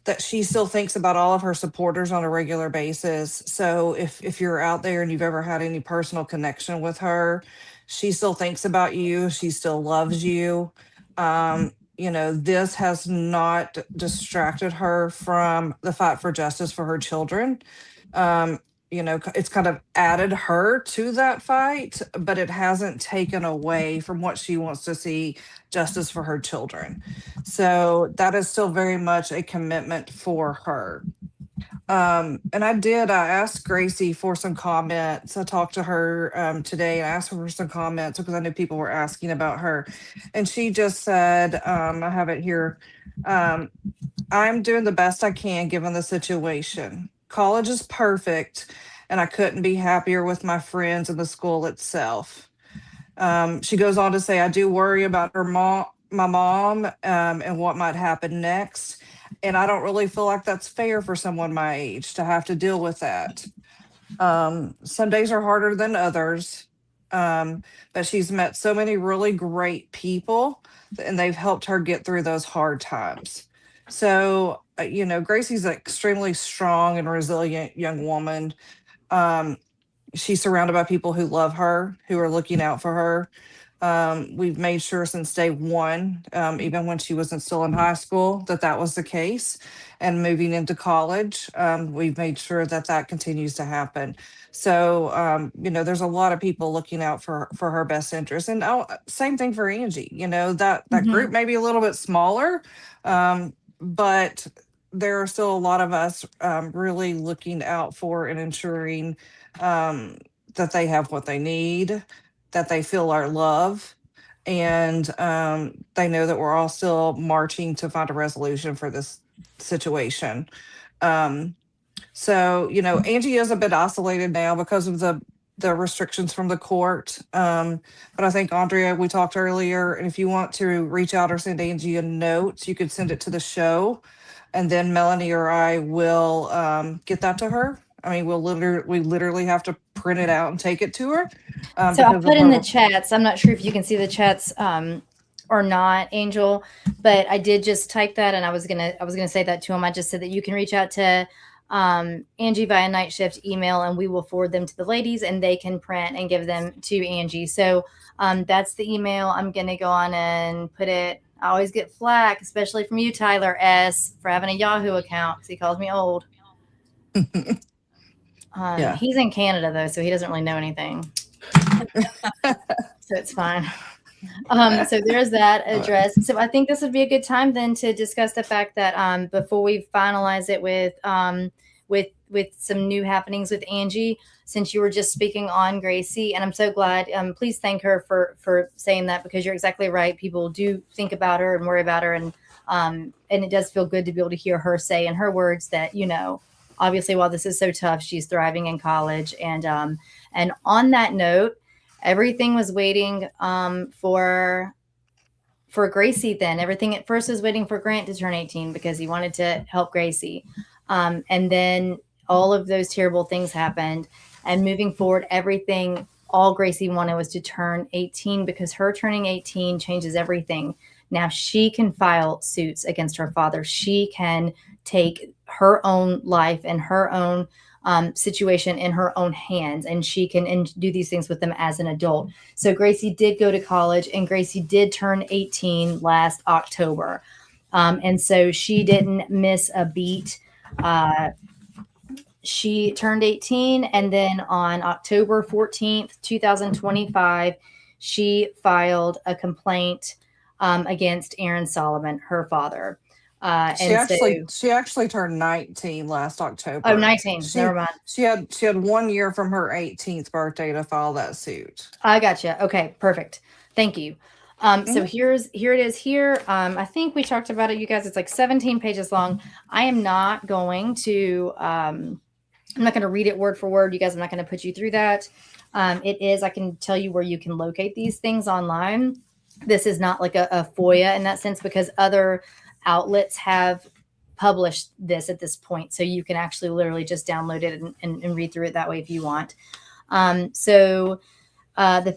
that she still thinks about all of her supporters on a regular basis. So if you're out there and you've ever had any personal connection with her, she still thinks about you. She still loves you. This has not distracted her from the fight for justice for her children. It's kind of added her to that fight, but it hasn't taken away from what she wants to see, justice for her children. So that is still very much a commitment for her. And I asked Gracie for some comments. I talked to her today and asked her for some comments because I knew people were asking about her. And she just said, I have it here. I'm doing the best I can given the situation. College is perfect, and I couldn't be happier with my friends and the school itself. She goes on to say, I do worry about my mom, and what might happen next. And I don't really feel like that's fair for someone my age to have to deal with that. Some days are harder than others, but she's met so many really great people, and they've helped her get through those hard times. So, Gracie's an extremely strong and resilient young woman. She's surrounded by people who love her, who are looking out for her. We've made sure since day one, even when she wasn't still in high school, that was the case. And moving into college, we've made sure that continues to happen. So, there's a lot of people looking out for her best interest. And same thing for Angie. That group may be a little bit smaller, but there are still a lot of us really looking out for and ensuring that they have what they need, that they feel our love, and they know that we're all still marching to find a resolution for this situation. So, Angie is a bit isolated now because of the restrictions from the court. But I think, Andrea, we talked earlier, and if you want to reach out or send Angie a note, you could send it to the show, and then Melanie or I will get that to her. I mean, we literally have to print it out and take it to her. So I'll put in the chats. I'm not sure if you can see the chats or not, Angel, but I did just type that, and I was gonna say that to him. I just said that you can reach out to Angie via night shift email, and we will forward them to the ladies, and they can print and give them to Angie. So that's the email. I'm gonna go on and put it. I always get flack, especially from you, Tyler S., for having a Yahoo account because he calls me old. Yeah. He's in Canada though, so he doesn't really know anything. So it's fine. So there's that address. So I think this would be a good time then to discuss the fact that before we finalize it with some new happenings with Angie, since you were just speaking on Gracie, and I'm so glad. Please thank her for saying that, because you're exactly right. People do think about her and worry about her, and it does feel good to be able to hear her say in her words that, obviously, while this is so tough, she's thriving in college. And on that note, everything was waiting for Gracie then. Everything at first was waiting for Grant to turn 18 because he wanted to help Gracie. And then all of those terrible things happened. And moving forward, all Gracie wanted was to turn 18, because her turning 18 changes everything. Now she can file suits against her father. She can take her own life and her own situation in her own hands, and she can do these things with them as an adult. So Gracie did go to college, and Gracie did turn 18 last October. And so she didn't miss a beat. She turned 18, and then on October 14th, 2025, she filed a complaint against Aaron Solomon, her father. She actually turned 19 last October. Oh, 19. Never mind. She had 1 year from her 18th birthday to file that suit. I gotcha. Okay, perfect. Thank you. So here it is here. I think we talked about it, you guys. It's like 17 pages long. I am not going to I'm not going to read it word for word. You guys, I'm not going to put you through that. I can tell you where you can locate these things online. this is not like a FOIA in that sense, because other outlets have published this at this point. So you can actually literally just download it and read through it that way if you want. The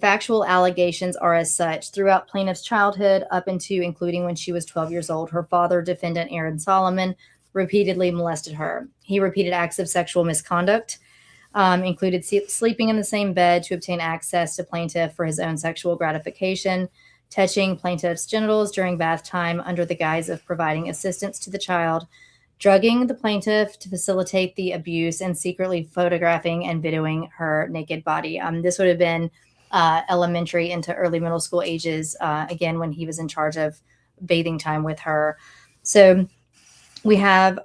factual allegations are as such. Throughout plaintiff's childhood, up into including when she was 12 years old, her father, defendant Aaron Solomon, repeatedly molested her. He repeated acts of sexual misconduct, included sleeping in the same bed to obtain access to plaintiff for his own sexual gratification, touching plaintiff's genitals during bath time under the guise of providing assistance to the child, drugging the plaintiff to facilitate the abuse, and secretly photographing and videoing her naked body. This would have been elementary into early middle school ages, again, when he was in charge of bathing time with her. So we have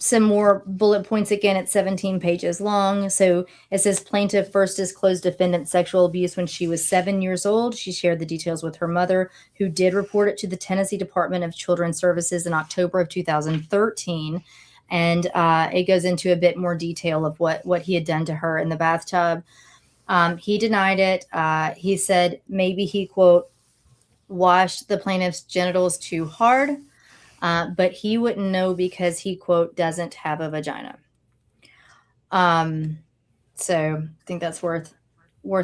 some more bullet points. Again, it's 17 pages long. So it says plaintiff first disclosed defendant's sexual abuse when she was 7 years old. She shared the details with her mother, who did report it to the Tennessee Department of Children's Services in October of 2013. And it goes into a bit more detail of what he had done to her in the bathtub. He denied it. He said maybe he, quote, washed the plaintiff's genitals too hard. But he wouldn't know because he, quote, doesn't have a vagina. So I think that's worth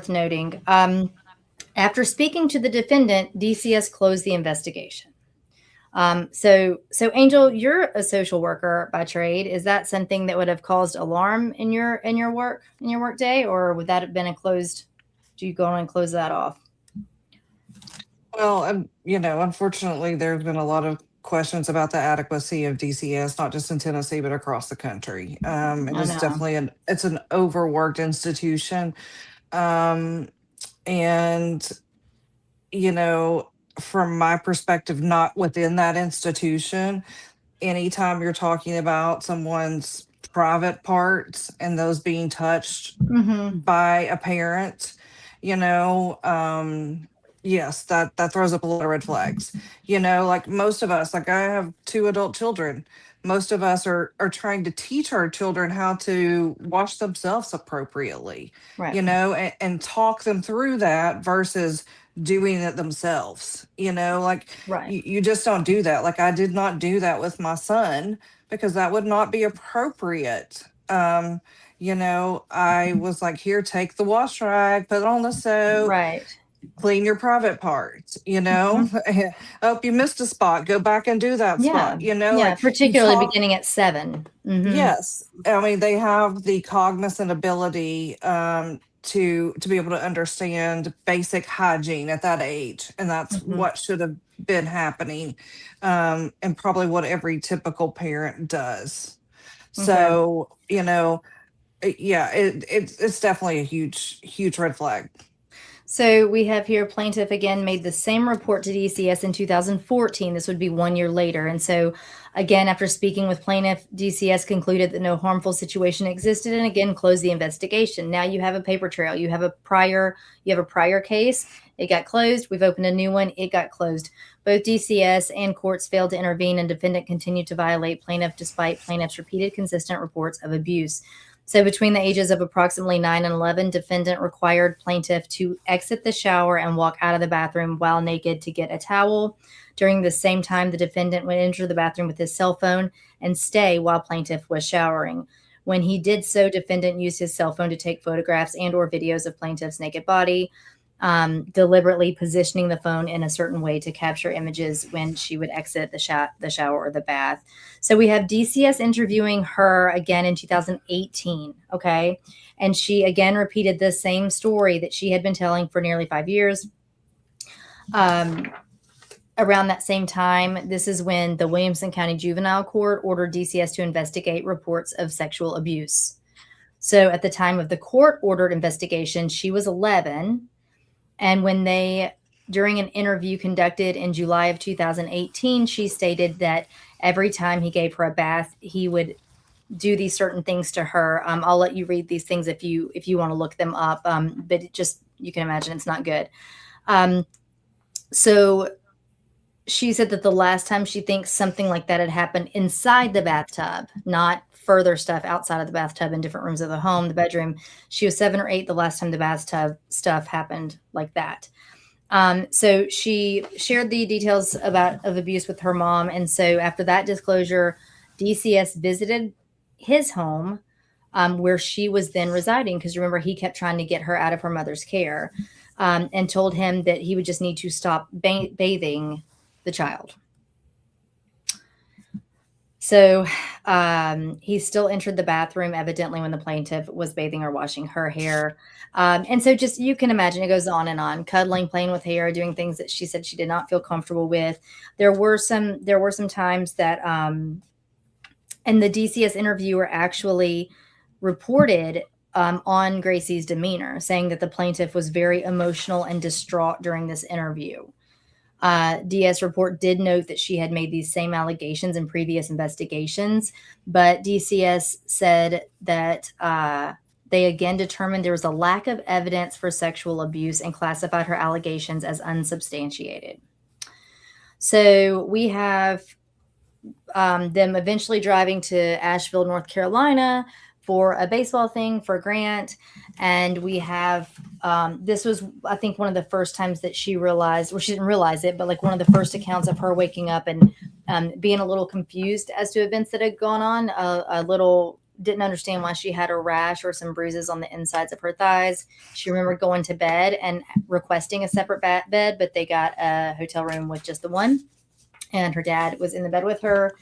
noting. After speaking to the defendant, DCS closed the investigation. So Angel, you're a social worker by trade. Is that something that would have caused alarm in your work day, or would that have been do you go on and close that off? Well, unfortunately, there's been a lot of questions about the adequacy of DCS, not just in Tennessee, but across the country. It is definitely it's an overworked institution. And, from my perspective, not within that institution, anytime you're talking about someone's private parts and those being touched by a parent, yes, that throws up a lot of red flags. Like most of us, like I have 2 adult children. Most of us are trying to teach our children how to wash themselves appropriately, right. And talk them through that versus doing it themselves. Right. You just don't do that. Like I did not do that with my son because that would not be appropriate. I was like, here, take the wash rag, put it on the soap. Right. Clean your private parts, Oh, you missed a spot, go back and do that spot, like particularly beginning at 7. Yes, I mean they have the cognizant ability to be able to understand basic hygiene at that age, and that's what should have been happening, and probably what every typical parent does. So it's definitely a huge red flag. So we have here plaintiff again made the same report to DCS in 2014. This would be 1 year later. And so again, after speaking with plaintiff, DCS concluded that no harmful situation existed and again closed the investigation. Now you have a paper trail. You have a prior case. It got closed. We've opened a new one. It got closed. Both DCS and courts failed to intervene, and defendant continued to violate plaintiff despite plaintiff's repeated consistent reports of abuse. So between the ages of approximately 9 and 11, defendant required plaintiff to exit the shower and walk out of the bathroom while naked to get a towel. During the same time, the defendant would enter the bathroom with his cell phone and stay while plaintiff was showering. When he did so, defendant used his cell phone to take photographs and or videos of plaintiff's naked body, deliberately positioning the phone in a certain way to capture images when she would exit the shower or the bath. So we have DCS interviewing her again in 2018. Okay. And she again repeated the same story that she had been telling for nearly 5 years. Around that same time, this is when the Williamson County Juvenile Court ordered DCS to investigate reports of sexual abuse. So at the time of the court-ordered investigation, she was 11. And when during an interview conducted in July of 2018, she stated that every time he gave her a bath, he would do these certain things to her. I'll let you read these things if you want to look them up. But you can imagine it's not good. So she said that the last time she thinks something like that had happened inside the bathtub, not further stuff outside of the bathtub in different rooms of the home, the bedroom. She was 7 or 8 the last time the bathtub stuff happened like that. So she shared the details of abuse with her mom. And so after that disclosure, DCS visited his home, where she was then residing. Because remember, he kept trying to get her out of her mother's care, and told him that he would just need to stop bathing the child. So he still entered the bathroom, evidently, when the plaintiff was bathing or washing her hair. And so just, you can imagine, it goes on, cuddling, playing with hair, doing things that she said she did not feel comfortable with. There were some times that, and the DCS interviewer actually reported on Gracie's demeanor, saying that the plaintiff was very emotional and distraught during this interview. DS report did note that she had made these same allegations in previous investigations, but DCS said that they again determined there was a lack of evidence for sexual abuse and classified her allegations as unsubstantiated. So we have them eventually driving to Asheville, North Carolina for a baseball thing for Grant. And we have, this was, I think, one of the first times that she realized, or she didn't realize it, but like one of the first accounts of her waking up and being a little confused as to events that had gone on, a little, didn't understand why she had a rash or some bruises on the insides of her thighs. She remembered going to bed and requesting a separate bed, but they got a hotel room with just the one. And her dad was in the bed with her.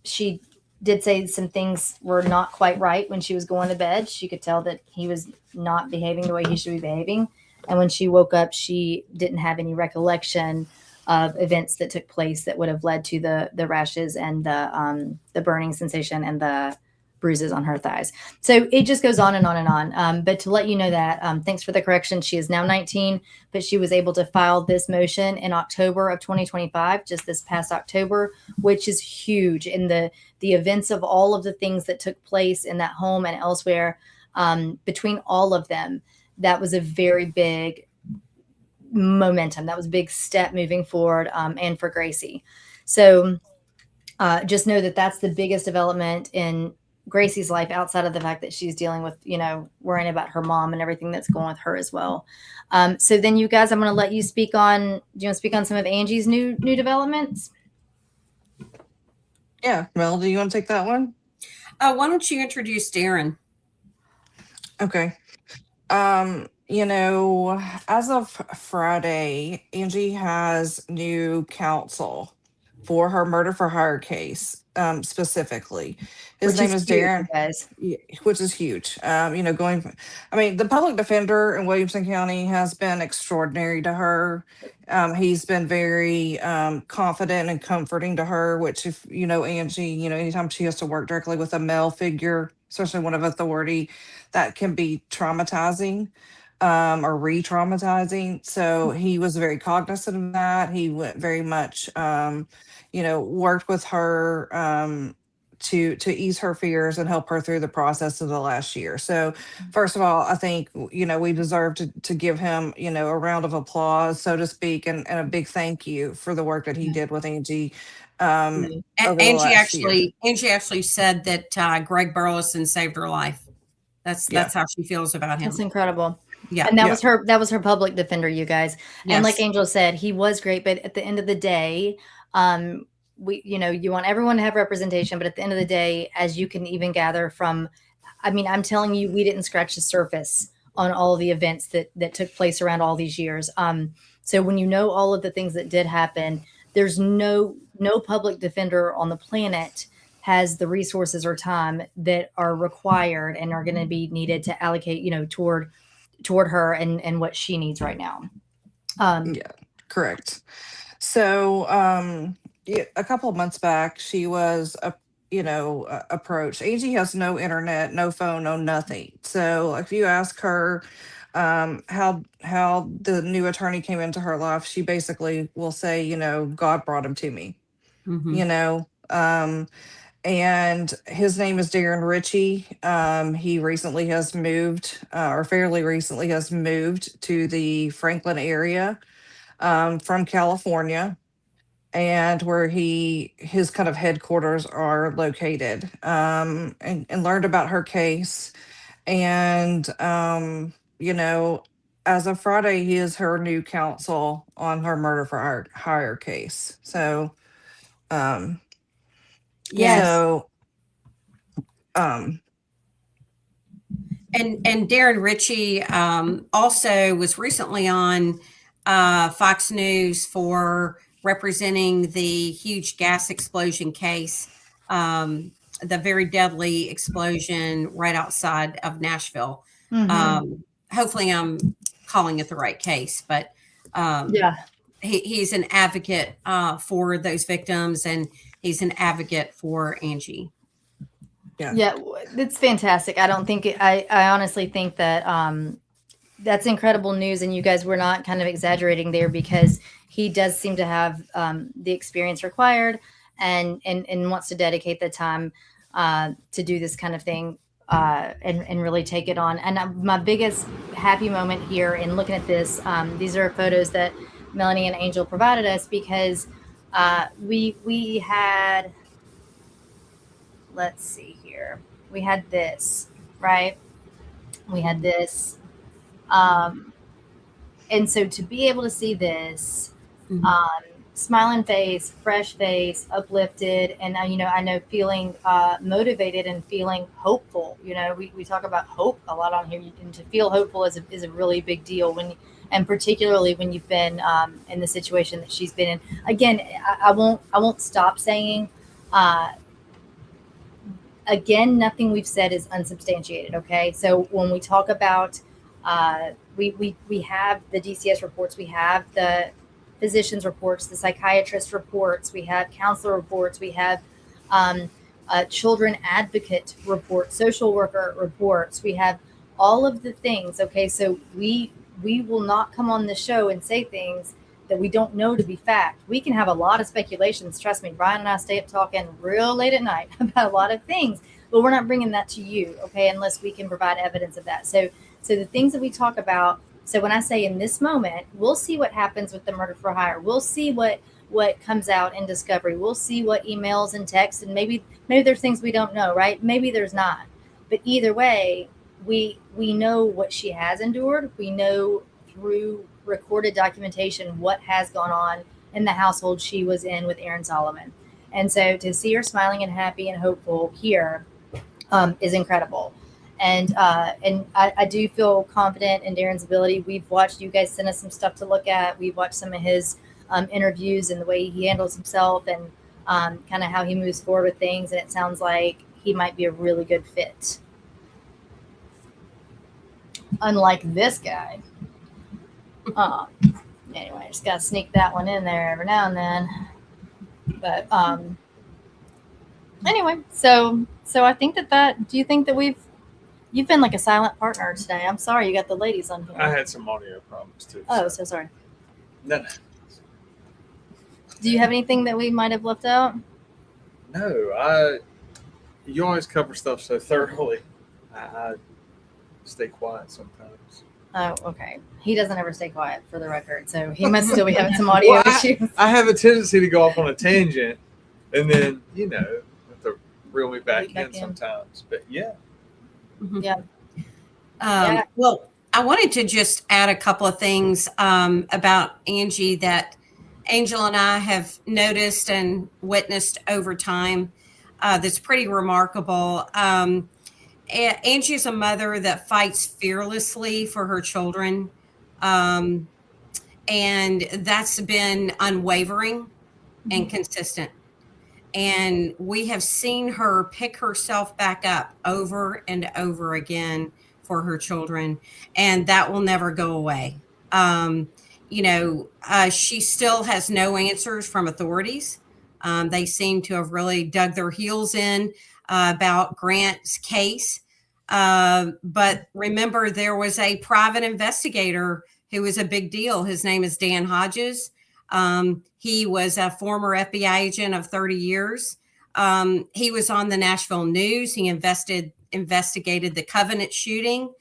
She did say some things were not quite right when she was going to bed. She could tell that he was not behaving the way he should be behaving. And when she woke up, she didn't have any recollection of events that took place that would have led to the rashes and the burning sensation and the bruises on her thighs. So it just goes on and on and on. But to let you know that, thanks for the correction. She is now 19, but she was able to file this motion in October of 2025, just this past October, which is huge in the events of all of the things that took place in that home and elsewhere. Between all of them, that was a very big momentum. That was a big step moving forward, and for Gracie. So just know that that's the biggest development in Gracie's life, outside of the fact that she's dealing with, worrying about her mom and everything that's going with her as well. So then, you guys, I'm going to let you speak on, do you want to speak on some of Angie's new developments? Yeah. Mel, do you want to take that one? Why don't you introduce Darren? Okay. As of Friday, Angie has new counsel for her murder for hire case, specifically. His name is Darren, guys. Which is huge. The public defender in Williamson County has been extraordinary to her. He's been very confident and comforting to her, which, if you know Angie, anytime she has to work directly with a male figure, especially one of authority, that can be traumatizing, or re-traumatizing. So he was very cognizant of that. He went very much, worked with her to ease her fears and help her through the process of the last year. So first of all, I think, we deserve to give him, a round of applause, so to speak, and a big thank you for the work that he did with Angie over the last year. Angie actually said that Greg Burleson saved her life. That's how she feels about him. That's incredible. Yeah. And that was her public defender, you guys. Yes. And like Angel said, he was great, but at the end of the day, you want everyone to have representation, but at the end of the day, as you can even gather from, I'm telling you, we didn't scratch the surface on all of the events that took place around all these years. So when you know all of the things that did happen, there's no public defender on the planet has the resources or time that are required and are going to be needed to allocate, toward her and what she needs right now. Yeah, correct. So, a couple of months back, she was, approached. Angie has no internet, no phone, no nothing. So if you ask her how the new attorney came into her life, she basically will say, God brought him to me. Mm-hmm. And his name is Darren Ritchie. He recently has moved, or fairly recently has moved to the Franklin area from California, and where his kind of headquarters are located, and learned about her case. And, as of Friday, he is her new counsel on her murder for hire case. So, Yes. so, And Darren Ritchie also was recently on Fox News for representing the huge gas explosion case, the very deadly explosion right outside of Nashville. Hopefully, I'm calling it the right case, but Yeah. he's an advocate for those victims, and he's an advocate for Angie. Yeah, it's fantastic. I don't think I honestly think that that's incredible news, and you guys were not kind of exaggerating there, because he does seem to have the experience required, and wants to dedicate the time to do this kind of thing, and really take it on. And my biggest happy moment here in looking at this, these are photos that Melanie and Angel provided us, because we had, let's see here. We had this, right? We had this. And so to be able to see this, smiling face, fresh face, uplifted, and I know feeling motivated and feeling hopeful. We talk about hope a lot on here, and to feel hopeful is a really big deal and particularly when you've been in the situation that she's been in. Again, I won't stop saying. Again, nothing we've said is unsubstantiated. Okay, so when we talk about, we have the DCS reports, we have the physician's reports, the psychiatrist reports, we have counselor reports, we have children advocate reports, social worker reports, we have all of the things. Okay, so we will not come on the show and say things that we don't know to be fact. We can have a lot of speculations. Trust me, Brian and I stay up talking real late at night about a lot of things, but we're not bringing that to you, okay, unless we can provide evidence of that. So the things that we talk about, so when I say in this moment, we'll see what happens with the murder for hire. We'll see what comes out in discovery. We'll see what emails and texts, and maybe there's things we don't know, right? Maybe there's not. But either way, we know what she has endured. We know through recorded documentation what has gone on in the household she was in with Aaron Solomon. And so to see her smiling and happy and hopeful here is incredible. And I do feel confident in Darren's ability. We've watched, you guys send us some stuff to look at. We've watched some of his interviews and the way he handles himself, and kind of how he moves forward with things. And it sounds like he might be a really good fit. Unlike this guy. Anyway, I just got to sneak that one in there every now and then. But anyway, so I think that do you think that you've been like a silent partner today? I'm sorry, you got the ladies on here. I had some audio problems too. Oh, so sorry. No. Do you have anything that we might have left out? No, you always cover stuff so thoroughly. I stay quiet sometimes. Oh, okay. He doesn't ever stay quiet, for the record, so he must still be having some audio issues. I have a tendency to go off on a tangent, and then have to reel me back in sometimes. But yeah. Yeah. Well, I wanted to just add a couple of things about Angie that Angel and I have noticed and witnessed over time. That's pretty remarkable. Angie is a mother that fights fearlessly for her children. And that's been unwavering and consistent. And we have seen her pick herself back up over and over again for her children. And that will never go away. She still has no answers from authorities. They seem to have really dug their heels in about Grant's case. But remember, there was a private investigator who was a big deal. His name is Dan Hodges. He was a former FBI agent of 30 years. He was on the Nashville News. He investigated the Covenant shooting.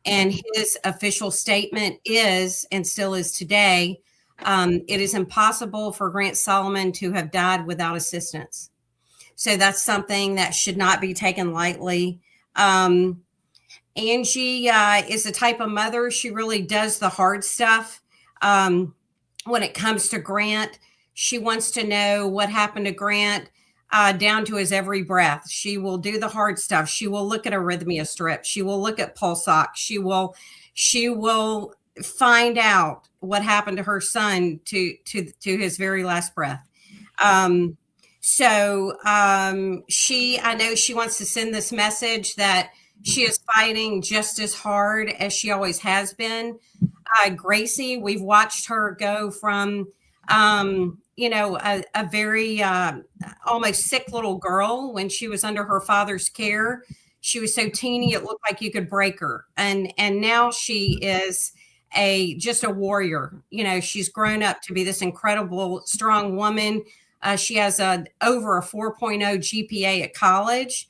And his official statement is, and still is today, it is impossible for Grant Solomon to have died without assistance. So that's something that should not be taken lightly. And Angie is the type of mother, she really does the hard stuff. When it comes to Grant, she wants to know what happened to Grant down to his every breath. She will do the hard stuff. She will look at arrhythmia strips. She will look at pulse ox. She will find out what happened to her son to his very last breath. I know she wants to send this message that she is fighting just as hard as she always has been. Gracie, we've watched her go from, a very almost sick little girl when she was under her father's care. She was so teeny, it looked like you could break her. And now she is just a warrior. She's grown up to be this incredible, strong woman. She has over a 4.0 GPA at college.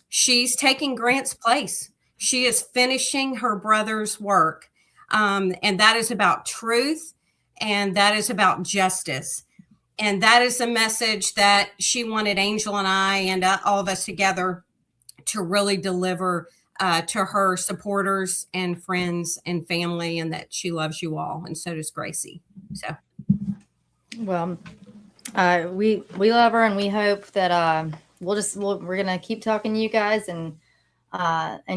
She's taking Grant's place. She is finishing her brother's work. And that is about truth, and that is about justice. And that is a message that she wanted Angel and I and all of us together to really deliver to her supporters and friends and family, and that she loves you all. And so does Gracie. So, well, we love her, and we hope that we're going to keep talking to you guys and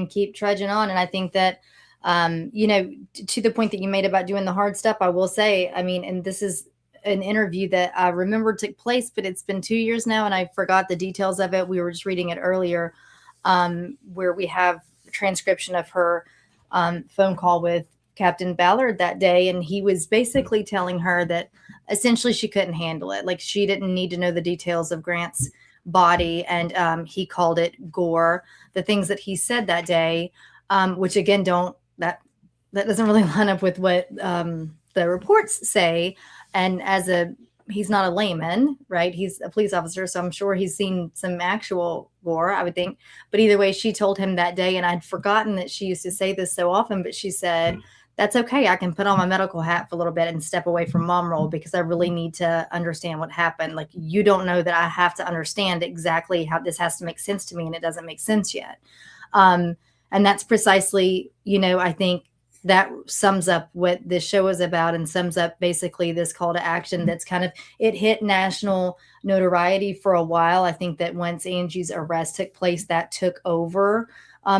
keep trudging on. And I think that, to the point that you made about doing the hard stuff, I will say, and this is an interview that I remember took place, but it's been 2 years now and I forgot the details of it. We were just reading it earlier, where we have a transcription of her phone call with Captain Ballard that day. And he was basically telling her that essentially she couldn't handle it. Like, she didn't need to know the details of Grant's body. And he called it gore. The things that he said that day, which again, that doesn't really line up with what the reports say. And he's not a layman, right? He's a police officer. So I'm sure he's seen some actual gore, I would think. But either way, she told him that day, and I'd forgotten that she used to say this so often, but she said, that's okay. I can put on my medical hat for a little bit and step away from mom role because I really need to understand what happened. Like, you don't know that I have to understand exactly how this has to make sense to me, and it doesn't make sense yet. And that's precisely, I think that sums up what this show is about, and sums up basically this call to action that's it hit national notoriety for a while. I think that once Angie's arrest took place, that took over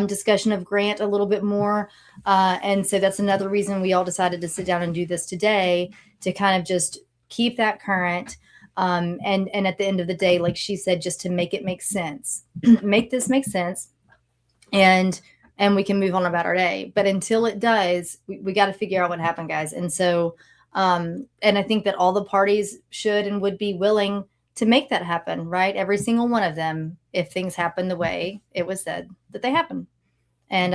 discussion of Grant a little bit more. And so that's another reason we all decided to sit down and do this today, to kind of just keep that current. And at the end of the day, like she said, just to make it make sense, make this make sense. And we can move on about our day. But until it does, we got to figure out what happened, guys. And so, and I think that all the parties should and would be willing to make that happen, right? Every single one of them, if things happen the way it was said that they happen. And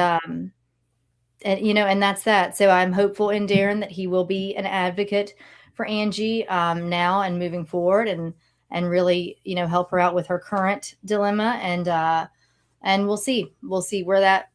that's that. So I'm hopeful in Darren that he will be an advocate for Angie now and moving forward, and really, help her out with her current dilemma. And we'll see where that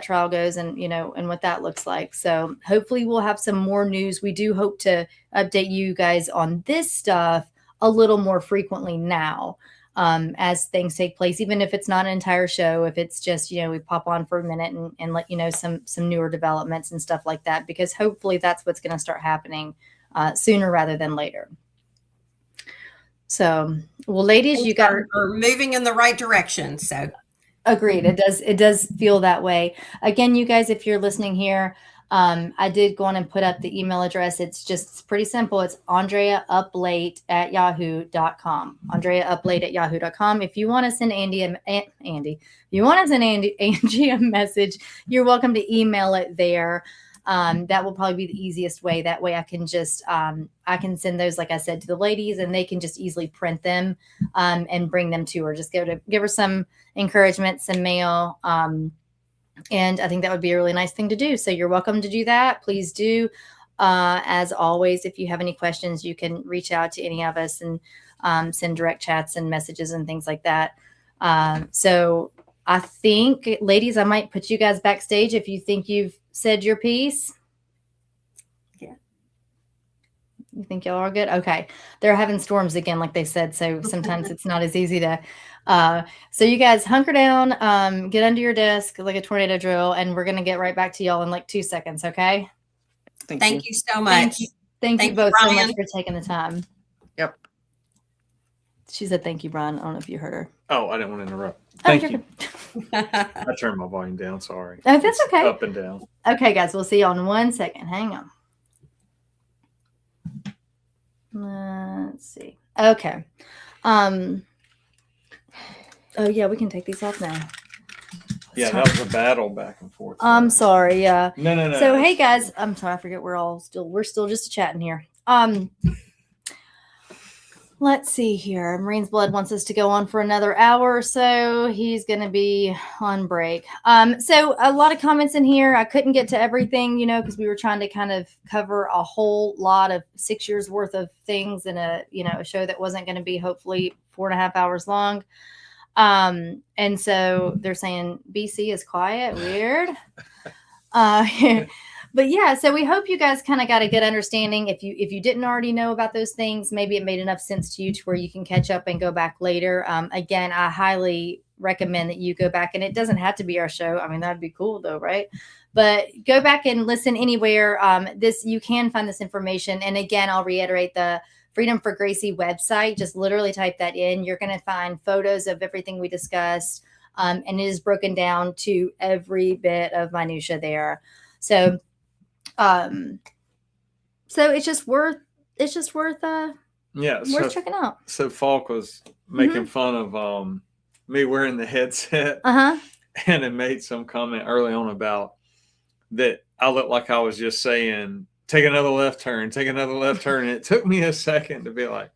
trial goes, and and what that looks like. So hopefully we'll have some more news. We do hope to update you guys on this stuff a little more frequently now, as things take place, even if it's not an entire show, if it's just, we pop on for a minute and let you know some newer developments and stuff like that, because hopefully that's what's going to start happening sooner rather than later. So, well, ladies, you got are moving in the right direction. So agreed. It does feel that way. Again, you guys, if you're listening here, I did go on and put up the email address. It's pretty simple. It's AndreaUplate@yahoo.com. AndreaUplate@yahoo.com. If you want to send Angie a message, you're welcome to email it there. That will probably be the easiest way. That way I can just, I can send those, like I said, to the ladies, and they can just easily print them, and bring them to her. Just give her some encouragement, some mail. And I think that would be a really nice thing to do. So you're welcome to do that. Please do. As always, if you have any questions, you can reach out to any of us and send direct chats and messages and things like that. So I think, ladies, I might put you guys backstage if you think you've said your piece. Yeah. You think y'all are good? Okay. They're having storms again, like they said. So sometimes it's not as easy to. So you guys hunker down, get under your desk like a tornado drill, and we're going to get right back to y'all in like 2 seconds. Okay. Thank you so much. Thank you both so much Brian. for taking the time. Yep. She said, thank you, Brian. I don't know if you heard her. Oh, I didn't want to interrupt. Thank you're you. good. I turned my volume down. Sorry. Oh, that's It's okay. Up and down. Okay, guys. We'll see you in 1 second. Hang on. Let's see. Okay. Oh yeah, we can take these off now. Yeah, that was a battle back and forth. I'm sorry. Yeah. No. So hey guys, I'm sorry. I forget we're still just chatting here. Let's see here. Marine's Blood wants us to go on for another hour or so. He's going to be on break. So a lot of comments in here. I couldn't get to everything, because we were trying to kind of cover a whole lot of 6 years worth of things in a show that wasn't going to be hopefully 4.5 hours long. And so they're saying BC is quiet. Weird. But yeah, so we hope you guys kind of got a good understanding. If you didn't already know about those things, maybe it made enough sense to you to where you can catch up and go back later. Again, I highly recommend that you go back, and it doesn't have to be our show. I mean, that'd be cool though, right? But go back and listen anywhere. You can find this information. And again, I'll reiterate the Freedom for Gracie website. Just literally type that in. You're going to find photos of everything we discussed. And it is broken down to every bit of minutia there. So it's just worth checking out. So Falk was making fun of me wearing the headset, and it made some comment early on about that I looked like I was just saying, take another left turn, and it took me a second to be like,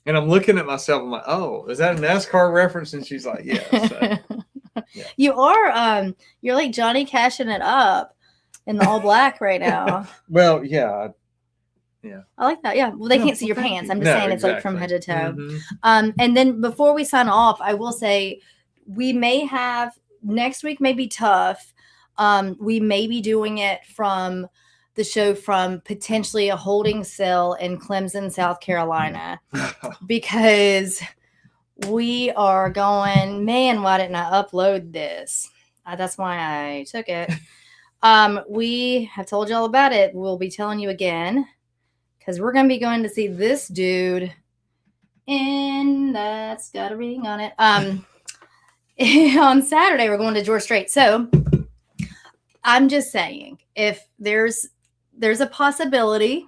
and I'm looking at myself, I'm like, oh, is that a NASCAR reference? And she's like, yeah. So, yeah. You are you're like Johnny cashing it up in the all black right now. Well, yeah. I like that. Yeah. Well, they can't see your pants. I'm just saying it's like from head to toe. Mm-hmm. And then before we sign off, I will say we may have next week may be tough. We may be doing it from the show from potentially a holding cell in Clemson, South Carolina, because we are going, man, why didn't I upload this? That's why I took it. We have told you all about it. We'll be telling you again because we're going to be going to see this dude, and that's got a ring on it. On Saturday, we're going to George Strait. So I'm just saying, if there's a possibility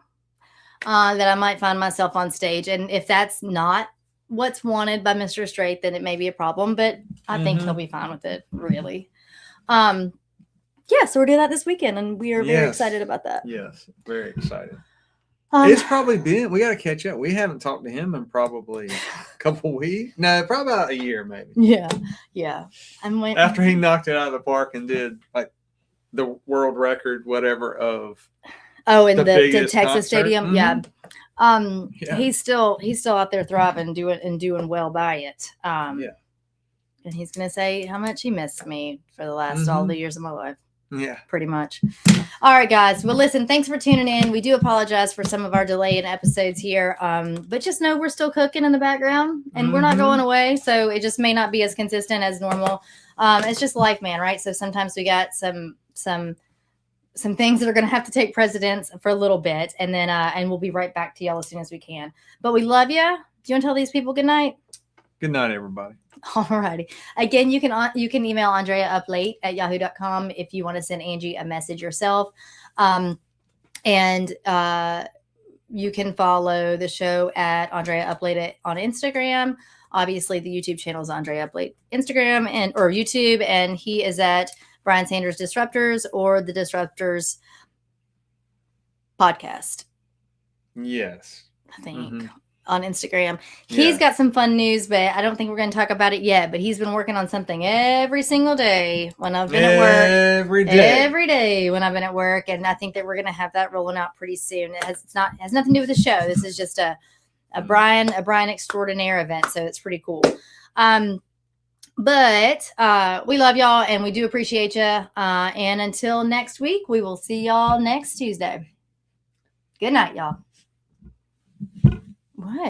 that I might find myself on stage, and if that's not what's wanted by Mr. Strait, then it may be a problem, but I think he'll be fine with it, really. Yeah, so we're doing that this weekend, and we are very excited about that. Yes, very excited. It's probably been, we got to catch up. We haven't talked to him in probably a couple weeks. No, probably about a year, maybe. Yeah. I'm waiting. After he knocked it out of the park and did like the world record, whatever, of in the biggest Texas concert. Stadium. Mm-hmm. Yeah. He's still out there thriving, doing well by it. And he's gonna say how much he missed me for the last all the years of my life. Yeah, pretty much. All right, guys. Well, listen, thanks for tuning in. We do apologize for some of our delay in episodes here. But just know we're still cooking in the background, and we're not going away. So it just may not be as consistent as normal. It's just life, man, right? So sometimes we got some things that are going to have to take precedence for a little bit, and then and we'll be right back to y'all as soon as we can. But we love you. Do you want to tell these people good night? Good night, everybody. All righty. Again, you can email Andrea uplate@yahoo.com if you want to send Angie a message yourself. And you can follow the show at Andrea Uplate on Instagram. Obviously, the YouTube channel is Andrea Uplate Instagram or YouTube, and he is at Brian Sanders Disruptors or the Disruptors podcast. Yes. I think. On Instagram. He's got some fun news, but I don't think we're going to talk about it yet. But he's been working on something every single day when I've been at work. Every day when I've been at work. And I think that we're going to have that rolling out pretty soon. It has nothing to do with the show. This is just a Brian extraordinaire event. So it's pretty cool. But we love y'all and we do appreciate you. And until next week, we will see y'all next Tuesday. Good night, y'all. What?